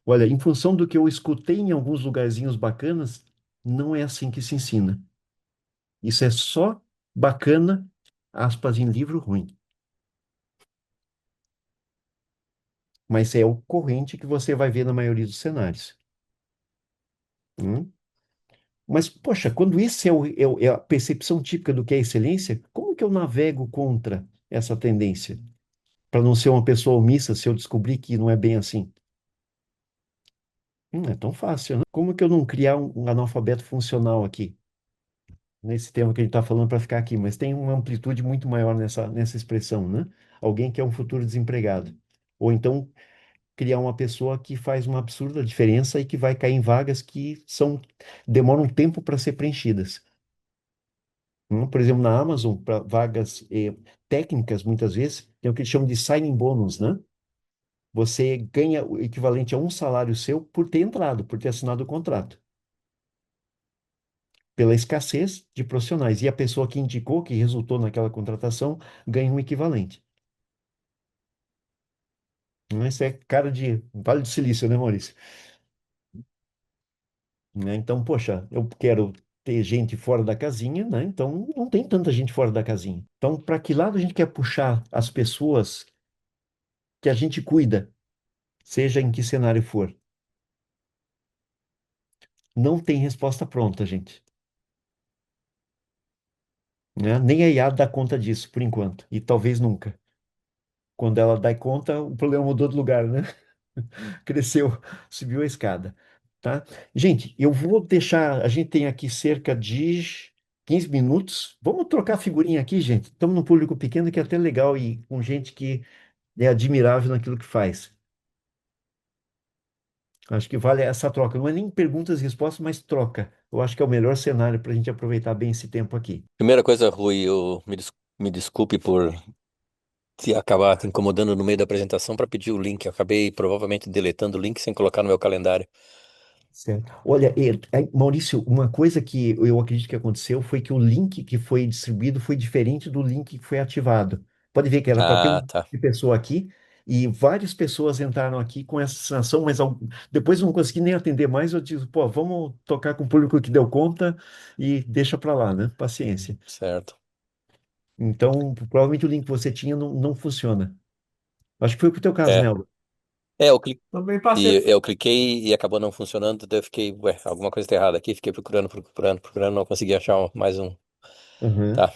Olha, em função do que eu escutei em alguns lugarzinhos bacanas, não é assim que se ensina. Isso é só bacana, aspas, em livro ruim. Mas é o corrente que você vai ver na maioria dos cenários. Hum? Mas, poxa, quando esse é a percepção típica do que é excelência, como que eu navego contra essa tendência? Para não ser uma pessoa omissa se eu descobrir que não é bem assim? Não é tão fácil, né? Como que eu não criar um analfabeto funcional aqui? Nesse tema que a gente está falando para ficar aqui, mas tem uma amplitude muito maior nessa expressão, né? Alguém que é um futuro desempregado. Ou então criar uma pessoa que faz uma absurda diferença e que vai cair em vagas que demoram um tempo para ser preenchidas. Por exemplo, na Amazon, para vagas técnicas, muitas vezes, tem o que eles chamam de signing bonus, né? Você ganha o equivalente a um salário seu por ter entrado, por ter assinado o contrato, pela escassez de profissionais. E a pessoa que indicou, que resultou naquela contratação, ganha um equivalente. Isso é cara de Vale do Silício, né, Maurício? Né? Então, poxa, eu quero ter gente fora da casinha, né? Então, não tem tanta gente fora da casinha. Então, para que lado a gente quer puxar as pessoas que a gente cuida, seja em que cenário for? Não tem resposta pronta, gente. né? Nem a IA dá conta disso, por enquanto, e talvez nunca. Quando ela dá conta, o problema mudou de lugar, né? Cresceu, subiu a escada, tá? Gente, eu vou deixar, a gente tem aqui cerca de 15 minutos. Vamos trocar figurinha aqui, gente. Estamos num público pequeno que é até legal e com gente que é admirável naquilo que faz. Acho que vale essa troca. Não é nem perguntas e respostas, mas troca. Eu acho que é o melhor cenário para a gente aproveitar bem esse tempo aqui. Primeira coisa, Rui, me desculpe por te acabar te incomodando no meio da apresentação para pedir o link. Eu acabei provavelmente deletando o link sem colocar no meu calendário. Certo. Olha, Maurício, uma coisa que eu acredito que aconteceu foi que o link que foi distribuído foi diferente do link que foi ativado. Pode ver que era para ter um Ah, tipo tá, de pessoa aqui e várias pessoas entraram aqui com essa sensação, mas depois eu não consegui nem atender mais. Eu disse, pô, vamos tocar com o público que deu conta e deixa para lá, né? Paciência. certo. Então, provavelmente o link que você tinha não funciona. Acho que foi o teu caso, né, É, Aldo? é, eu, cli- Também passei. e eu cliquei e acabou não funcionando, daí eu fiquei, ué, alguma coisa tá errada aqui, fiquei procurando, não consegui achar mais um. Uhum. Tá.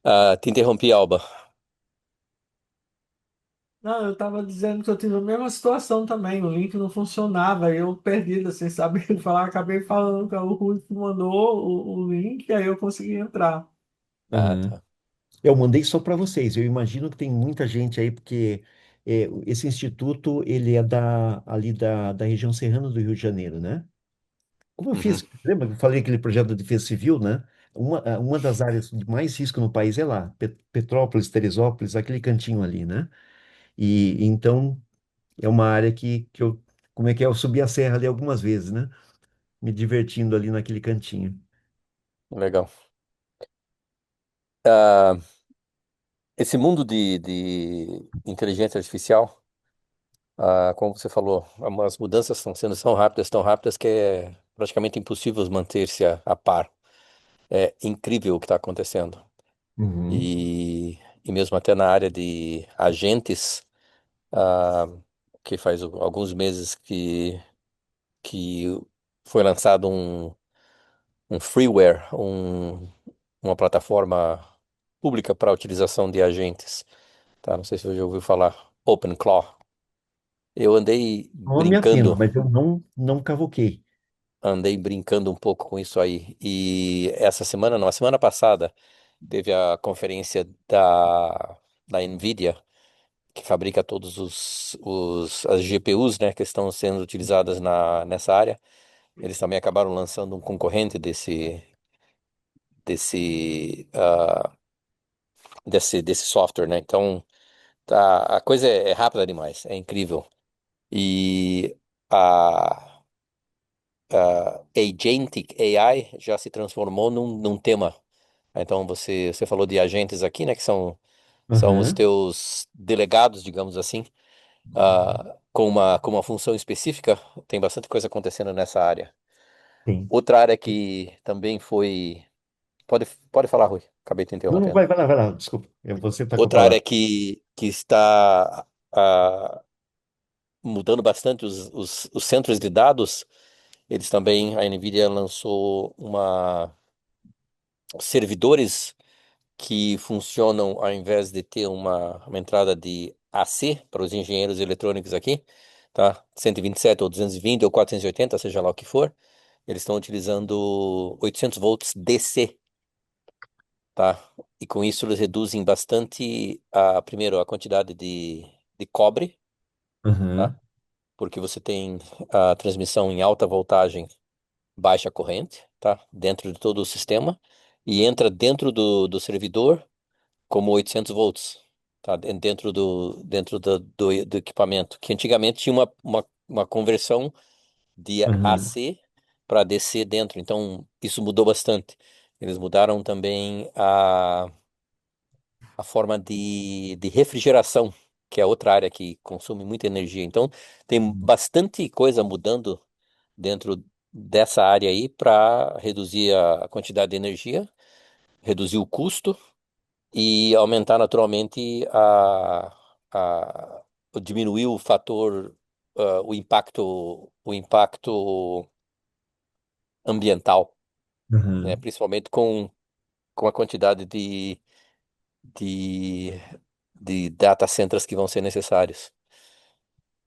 Ah, te interrompi, Alba. Não, eu estava dizendo que eu tive a mesma situação também. O link não funcionava. Eu perdido, sem saber falar. Acabei falando que o Rui que mandou o link, aí eu consegui entrar. Ah, Uhum. tá. Eu mandei só para vocês. Eu imagino que tem muita gente aí, porque esse instituto ele é ali da região serrana do Rio de Janeiro, né? Como eu Uhum. fiz, lembra que eu falei aquele projeto da Defesa Civil, né? Uma das áreas de mais risco no país é lá, Petrópolis, Teresópolis, aquele cantinho ali, né? E então é uma área que eu, como é que é? Eu subi a serra ali algumas vezes, né? Me divertindo ali naquele cantinho. Legal. Ah, esse mundo de inteligência artificial, como você falou, as mudanças estão sendo tão rápidas que é praticamente impossível manter-se a par. É incrível o que está acontecendo. Uhum, E mesmo até na área de agentes, ah, que faz alguns meses que foi lançado um freeware, uma plataforma pública para utilização de agentes. Tá? Não sei se você já ouviu falar, OpenClaw. Eu não me atendo, mas eu não cavoquei. andei brincando um pouco com isso aí. E essa semana, não, a semana passada, teve a conferência da NVIDIA, que fabrica todos as GPUs, né, que estão sendo utilizadas nessa área. Eles também acabaram lançando um concorrente desse, ah, desse software, né? Então, tá, a coisa é rápida demais, é incrível. E a, a Agentic AI já se transformou num tema. Então, você falou de agentes aqui, né? Que são os Aham, teus delegados, digamos assim, com uma função específica. Tem bastante coisa acontecendo nessa área. tem. Outra área que também foi. Pode falar, Rui. Acabei te Não, não, interrompendo. vai lá, desculpa. Você está com a Outra área palavra. que está mudando bastante os centros de dados, eles também, a NVIDIA lançou servidores que funcionam ao invés de ter uma entrada de AC para os engenheiros eletrônicos aqui, tá? 127 ou 220 ou 480, seja lá o que for, eles estão utilizando 800 volts DC, tá? E com isso eles reduzem bastante primeiro a quantidade de cobre, tá? Aham, Porque você tem a transmissão em alta voltagem, baixa corrente, tá? Dentro de todo o sistema e entra dentro do servidor como 800 volts, tá? Dentro do equipamento, que antigamente tinha uma conversão de aham, AC para DC dentro, então isso mudou bastante. Eles mudaram também a forma de refrigeração, que é outra área que consome muita energia. Então, tem bastante coisa mudando dentro dessa área aí para reduzir a quantidade de energia, reduzir o custo e aumentar naturalmente a diminuir o fator, o impacto ambiental, né? aham. Principalmente com com a quantidade de, de data centers que vão ser necessários.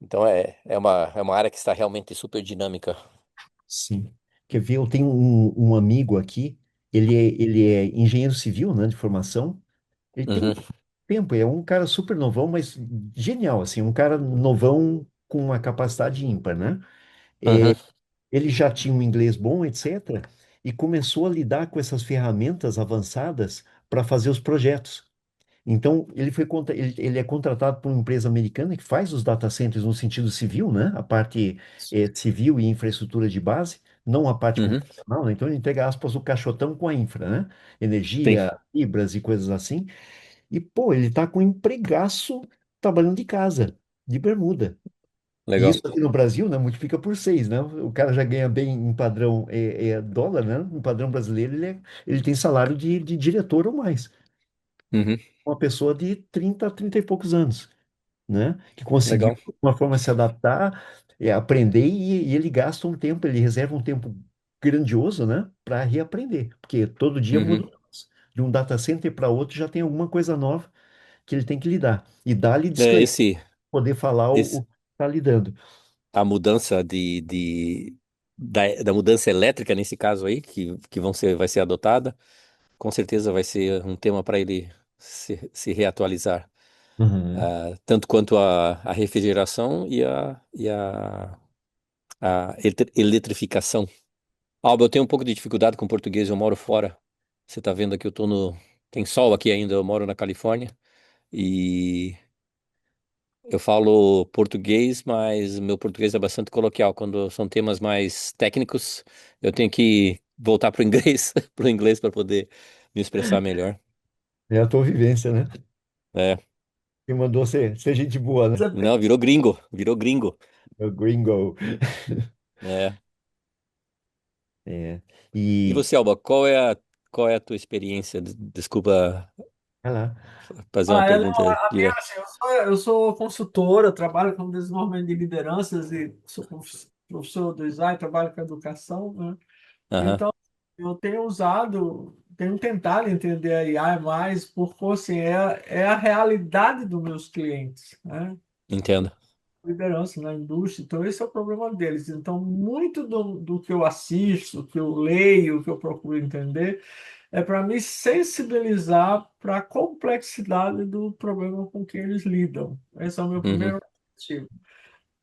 Então é uma área que está realmente super dinâmica. Sim. Quer ver? Eu tenho um amigo aqui, ele é engenheiro civil, né, de formação. Ele tem Uhum, tempo, é um cara super novão, mas genial, assim, um cara novão com uma capacidade ímpar, né? uhum, Ele já tinha um inglês bom, etc., e começou a lidar com essas ferramentas avançadas para fazer os projetos. Então, ele é contratado por uma empresa americana que faz os data centers no sentido civil, né? A parte civil e infraestrutura de base, não a parte uhum. computacional, né? Então, ele entrega aspas o caixotão com a infra, né? Sim, Energia, fibras e coisas assim. E, pô, ele tá com um empregaço trabalhando de casa, de bermuda. E legal. isso aqui no Brasil, né, multiplica por 6, né? O cara já ganha bem em padrão dólar, né? Em padrão brasileiro, ele tem salário de diretor ou mais. Uhum, Uma pessoa de 30 30 e poucos anos, né? Que conseguiu, legal. de uma forma, se adaptar, aprender, e ele gasta um tempo, ele reserva um tempo grandioso, né? Para reaprender, porque todo dia muda. Uhum. De um data center para outro já tem alguma coisa nova que ele tem que lidar. E dá-lhe É, disclaimer, poder falar o esse, que está lidando. a mudança da mudança elétrica nesse caso aí, que vai ser adotada, com certeza vai ser um tema para ele se reatualizar. Uhum. Tanto quanto a refrigeração a eletrificação. Alba, eu tenho um pouco de dificuldade com português, eu moro fora. Você tá vendo aqui, tem sol aqui ainda, eu moro na Califórnia e eu falo português, mas meu português é bastante coloquial. Quando são temas mais técnicos, eu tenho que voltar para o inglês, para inglês para poder me expressar melhor. É a tua vivência, né? É, Que mandou ser gente boa, né? não, virou gringo, virou gringo. É o gringo. É. É. E E, você, Alba, qual é a tua experiência? Desculpa vai lá. fazer uma Ah, não, pergunta a minha, direta. assim, eu sou consultora, eu trabalho com desenvolvimento de lideranças e sou professor do SAI, trabalho com educação, né? Aham, Então, eu tenho usado, tenho tentado entender a IA mais, porque assim, é a realidade dos meus clientes, né? entendo. Liderança na indústria, então esse é o problema deles. Então, muito do que eu assisto, que eu leio, que eu procuro entender, é para me sensibilizar para a complexidade do problema com que eles lidam. Esse é o meu Uhum, primeiro objetivo.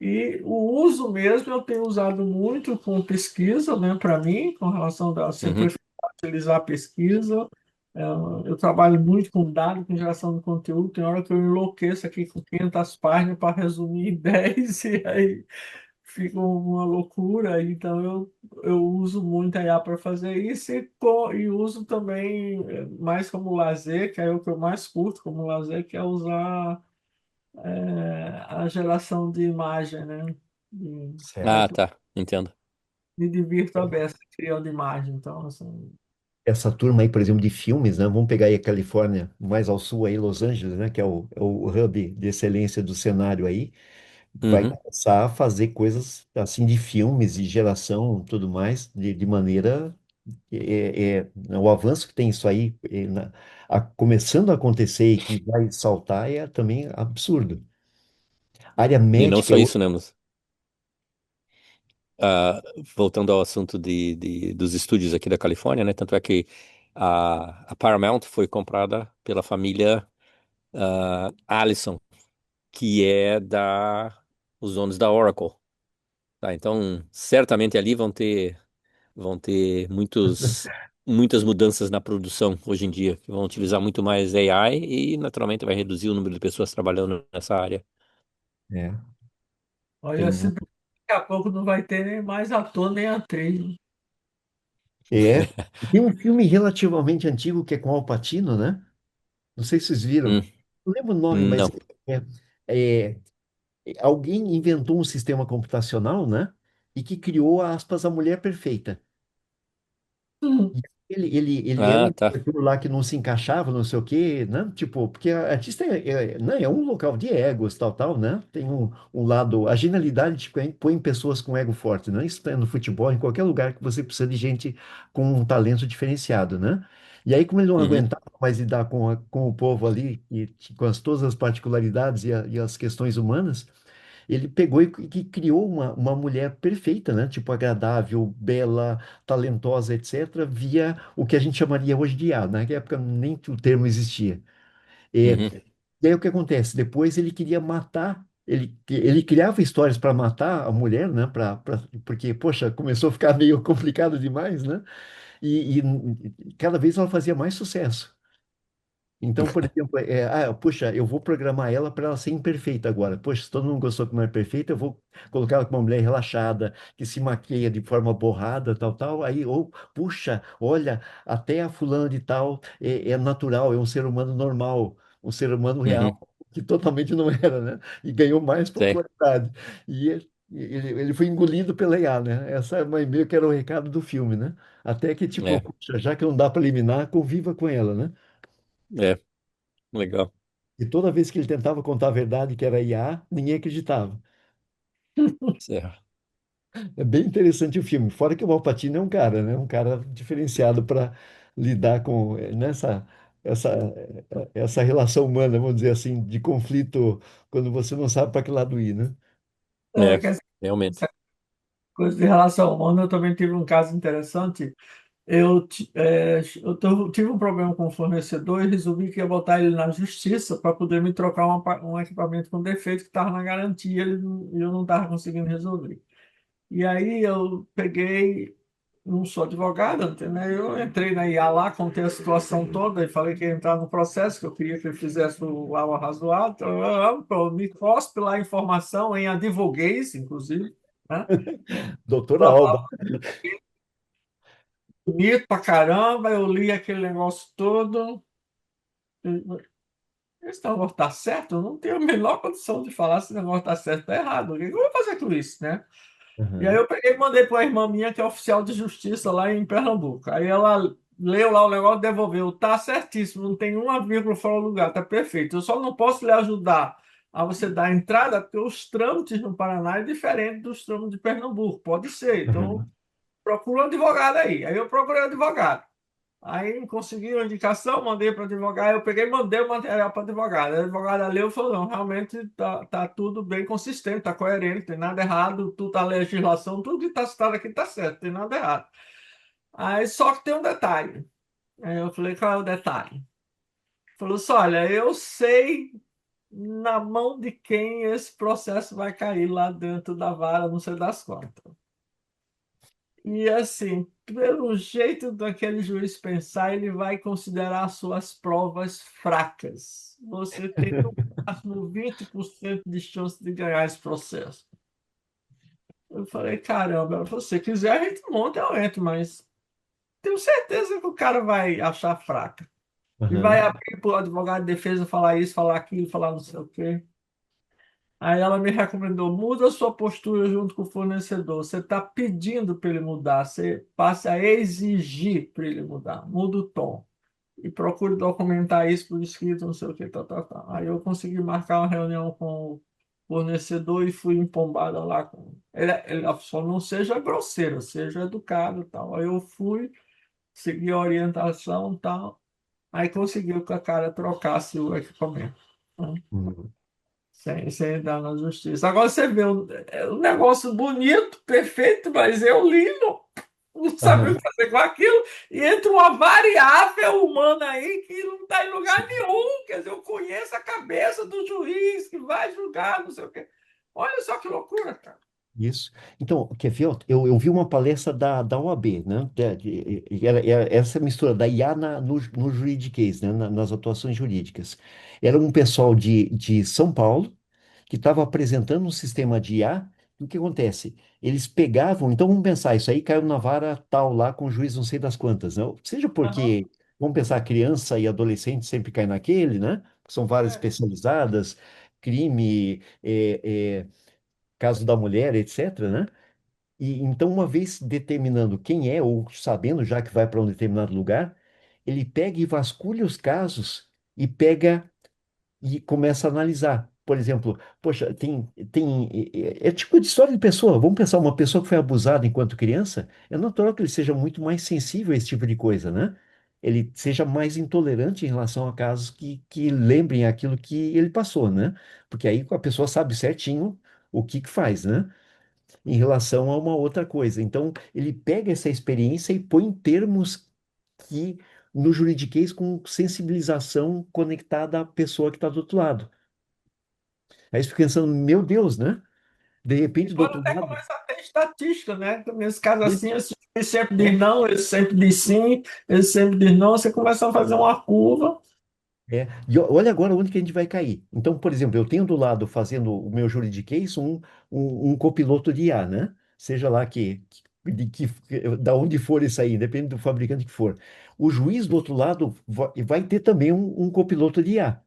E o uso mesmo eu tenho usado muito com pesquisa, né, para mim, com relação a uhum. simplificar, utilizar a pesquisa. É, eu trabalho muito com dados, com geração de conteúdo. Tem hora que eu enlouqueço aqui com 500 páginas para resumir em 10 e aí fica uma loucura. Então eu uso muito a IA para fazer isso e uso também mais como lazer, que é o que eu mais curto como lazer, que é usar a geração de imagem, né? Certo. Ah, tá, entendo. Me divirto a beça criando imagem. Então, assim, Essa turma aí, por exemplo, de filmes, né? Vamos pegar aí a Califórnia, mais ao sul aí, Los Angeles, né? Que é o hub de excelência do cenário aí. Vai Uhum. começar a fazer coisas assim de filmes e geração, tudo mais, de maneira o avanço que tem isso aí começando a acontecer e que vai saltar é também absurdo. A área E não médica só é isso, outra. né? Ah, voltando ao assunto dos estúdios aqui da Califórnia, né? Tanto é que a Paramount foi comprada pela família Allison, que é os donos da Oracle, tá? Então, certamente ali vão ter muitas mudanças na produção hoje em dia, que vão utilizar muito mais AI e, naturalmente, vai reduzir o número de pessoas trabalhando nessa área. É, olha, tem, se daqui a pouco não vai ter nem mais ator nem atriz. é, tem um filme relativamente antigo que é com Al Pacino, né? Não sei se vocês viram. Hum, Não lembro o nome, mas não. é, é, alguém inventou um sistema computacional, né? E que criou, aspas, a mulher perfeita. Hum. Ele era Ah, um tá. diretor lá que não se encaixava, não sei o quê, né? Tipo, porque a artista né? É um local de egos, tal, né? Tem um lado, a genialidade te põe em pessoas com ego forte, né? Isso é no futebol, em qualquer lugar que você precisa de gente com um talento diferenciado, né? E aí, como ele não Uhum. aguentava mais lidar com o povo ali, e com todas as particularidades e as questões humanas, ele pegou e criou uma mulher perfeita, né? Tipo, agradável, bela, talentosa, etc., via o que a gente chamaria hoje de IA. Na época, nem o termo existia. É, Uhum. e aí, o que acontece? Depois ele queria matar. Ele criava histórias para matar a mulher, né? Porque, poxa, começou a ficar meio complicado demais, né? E cada vez ela fazia mais sucesso. Então, por exemplo, puxa, eu vou programar ela para ela ser imperfeita agora. Poxa, se todo mundo gostou que não é perfeita, eu vou colocar ela como uma mulher relaxada, que se maquia de forma borrada, tal, tal. Aí, ou, puxa, olha, até a fulana de tal é natural, é um ser humano normal, um ser humano real, Uhum. que totalmente não era, né? E ganhou mais Sim. popularidade. Ele foi engolido pela IA, né? Essa é meio que era o recado do filme, né? Até que, tipo, É, puxa, já que não dá para eliminar, conviva com ela, né? é, legal. E toda vez que ele tentava contar a verdade que era IA, ninguém acreditava. Certo. É bem interessante o filme. Fora que o Al Pacino é um cara, né? Um cara diferenciado para lidar com essa, essa relação humana, vamos dizer assim, de conflito, quando você não sabe para que lado ir, né? É, Que realmente. essa coisa de relação humana, eu também tive um caso interessante. Eu tive um problema com o fornecedor e resolvi que ia botar ele na justiça para poder me trocar um equipamento com defeito que estava na garantia e eu não estava conseguindo resolver. E aí eu peguei, não sou advogado, né? Eu entrei na IA lá, contei a situação toda e falei que ia entrar no processo, que eu queria que ele fizesse o arrazoado. Então, me cospe lá a informação em advoguês, inclusive, né? Doutora Blá, blá, Alba. bonito pra caramba, eu li aquele negócio todo. Esse negócio está certo? Eu não tenho a menor condição de falar se o negócio está certo ou está errado. O que eu vou fazer com isso, né? E aí Aham, eu peguei e mandei para a irmã minha, que é oficial de justiça lá em Pernambuco. Aí ela leu lá o negócio, devolveu. Tá certíssimo, não tem uma vírgula fora do lugar, tá perfeito. Eu só não posso lhe ajudar a você dar a entrada, porque os trâmites no Paraná é diferente dos trâmites de Pernambuco. Pode ser. Então, aham, procura um advogado aí. Aí eu procurei um advogado. Aí consegui uma indicação, mandei para advogado, eu peguei e mandei o material para advogado. A advogada leu e falou, não, realmente tá tudo bem consistente, tá coerente, tem nada errado, tudo a legislação, tudo que está citado aqui está certo, tem nada errado. Aí só que tem um detalhe. Aí eu falei, qual é o detalhe? Falou assim, olha, eu sei na mão de quem esse processo vai cair lá dentro da vara, não sei das quantas. E assim, pelo jeito daquele juiz pensar, ele vai considerar suas provas fracas. Você tem no máximo 20% de chance de ganhar esse processo. Eu falei, caramba, se você quiser, a gente monta, eu entro, mas tenho certeza que o cara vai achar fraca. E vai aham, abrir para o advogado de defesa falar isso, falar aquilo, falar não sei o quê. Aí ela me recomendou, muda a sua postura junto com o fornecedor. Você está pedindo para ele mudar, você passa a exigir para ele mudar. Muda o tom. E procure documentar isso por escrito, não sei o que, tal, tal, tal. Aí eu consegui marcar uma reunião com o fornecedor e fui empombada lá. Ele só não seja grosseiro, seja educado, tal. Aí eu fui, segui a orientação, tal. Aí conseguiu que a cara trocasse o equipamento, né? uhum, Sem entrar na justiça. Agora você vê um negócio bonito, perfeito, mas eu li, não sabia o aham. que fazer com aquilo, e entra uma variável humana aí que não está em lugar Sim. nenhum. Quer dizer, eu conheço a cabeça do juiz que vai julgar, não sei o quê. Olha só que loucura, cara. Isso. Então, quer ver? Eu vi uma palestra da OAB, né? E era essa mistura da IA no juridiquês, né? Nas atuações jurídicas. Era um pessoal de São Paulo que estava apresentando um sistema de IA. E o que acontece? Eles pegavam, então vamos pensar, isso aí caiu na vara tal lá com o juiz não sei das quantas, né? Seja Aham, porque, vamos pensar, criança e adolescente sempre cai naquele, né? São varas é. especializadas, crime, caso da mulher, etc., né? E então, uma vez determinando quem é, ou sabendo já que vai para um determinado lugar, ele pega e vasculha os casos e pega e começa a analisar. Por exemplo, poxa, é tipo de história de pessoa. Vamos pensar, uma pessoa que foi abusada enquanto criança, é natural que ele seja muito mais sensível a esse tipo de coisa, né? ele seja mais intolerante em relação a casos que lembrem aquilo que ele passou, né? Porque aí a pessoa sabe certinho o que que faz, né? Em relação a uma outra coisa. Então, ele pega essa experiência e põe em termos que no juridiquês com sensibilização conectada à pessoa que está do outro lado. Aí você fica pensando, meu Deus, né? De E repente, do pode outro até lado, começar a ter estatística, né? Nesse caso né? assim, esse sempre diz não, esse sempre diz sim, esse sempre diz não, você começa a fazer uma curva. E olha agora onde que a gente vai cair. Então, por exemplo, eu tenho do lado, fazendo o meu juridiquês, um copiloto de IA, né? Seja lá da onde for isso aí, depende do fabricante que for. O juiz do outro lado vai ter também um copiloto de IA.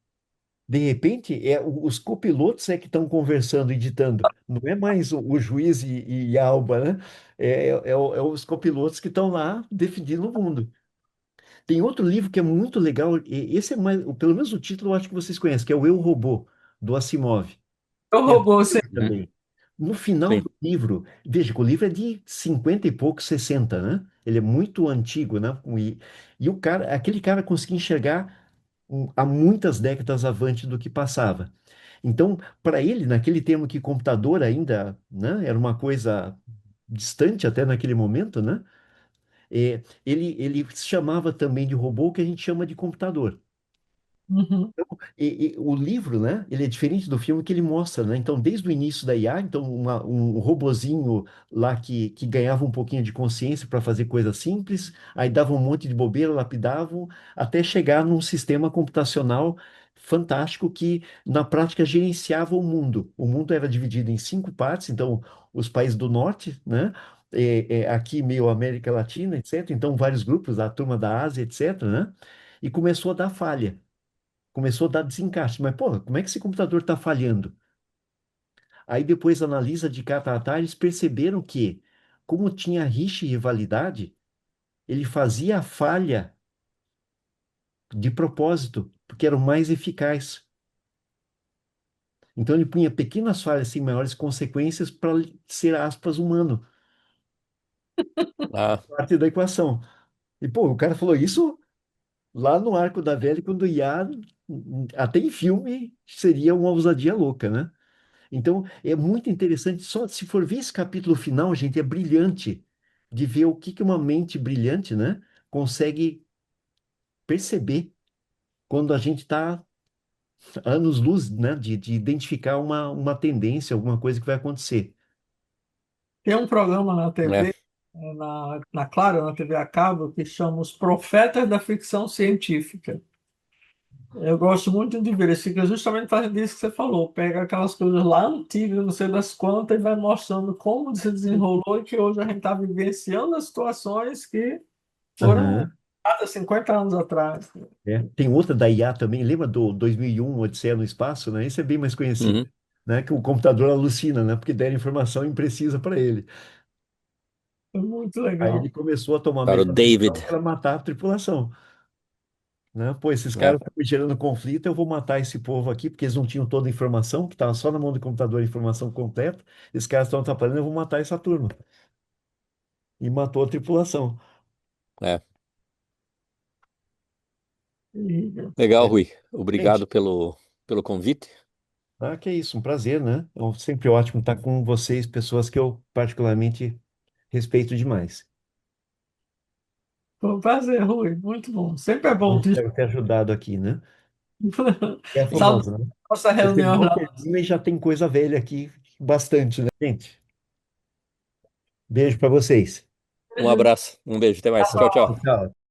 De repente, os copilotos é que estão conversando, editando. Não é mais o juiz e a Alba, né? É os copilotos que estão lá definindo o mundo. Tem outro livro que é muito legal, e esse é mais, pelo menos o título eu acho que vocês conhecem, que é o Eu, Robô, do Asimov. Eu É robô, você. Né? também. No final Sim. do livro, veja que o livro é de 50 e pouco, 60, né? Ele é muito antigo, né? E o cara, aquele cara conseguia enxergar há muitas décadas avante do que passava. Então, para ele, naquele termo que computador ainda, né, era uma coisa distante até naquele momento, né? Ele chamava também de robô o que a gente chama de computador. Uhum. E o livro, né, ele é diferente do filme que ele mostra, né? Então, desde o início da IA, então um robozinho lá que ganhava um pouquinho de consciência para fazer coisas simples, aí dava um monte de bobeira, lapidavam, até chegar num sistema computacional fantástico que, na prática, gerenciava o mundo. O mundo era dividido em 5 partes, então, os países do norte, né? Aqui meio América Latina, etc. Então, vários grupos, a turma da Ásia, etc., né? E começou a dar falha, começou a dar desencaixe. Mas, pô, como é que esse computador está falhando? Aí depois analisa de cá para cá, eles perceberam que, como tinha rixa e rivalidade, ele fazia a falha de propósito, porque era o mais eficaz. Então ele punha pequenas falhas sem maiores consequências para ser, aspas, humano, Ah, parte da equação. E, pô, o cara falou isso lá no Arco da Velha, quando IA, até em filme, seria uma ousadia louca, né? Então, é muito interessante. Só se for ver esse capítulo final, gente, é brilhante de ver o que que uma mente brilhante, né, consegue perceber quando a gente está anos-luz, né, de identificar uma tendência, alguma coisa que vai acontecer. Tem um programa na né? TV, na Claro, na TV a cabo, que chama Os Profetas da Ficção Científica. Eu gosto muito de ver, ele fica justamente fazendo isso que você falou, pega aquelas coisas lá antigas, não sei das quantas, e vai mostrando como se desenrolou e que hoje a gente está vivenciando as situações que foram Aham. há 50 anos atrás. Tem outra da IA também, lembra do 2001, Odisseia no Espaço, né? Esse é bem mais conhecido, Uhum. né? Que o computador alucina, né? Porque deram informação imprecisa para ele. É muito Aí ele legal. começou a tomar a Para o melhor decisão David. que era matar a tripulação. Né? Pô, esses Né? caras estão me gerando conflito, eu vou matar esse povo aqui, porque eles não tinham toda a informação, que estava só na mão do computador a informação completa. Esses caras estão atrapalhando, eu vou matar essa turma. E matou a tripulação. É. E, Legal, É. Rui. Gente, Obrigado pelo convite. que é isso, um prazer, né? É sempre ótimo estar com vocês, pessoas que eu particularmente respeito demais. foi um prazer, Rui, muito bom. Sempre é bom Eu te espero ter ajudado aqui, né? É a saudar famosa, né? nossa Você reunião mal lá. termina e já tem coisa velha aqui, bastante, né, gente? Beijo para vocês. Um abraço, um beijo, até mais. Tchau, tchau. Tchau.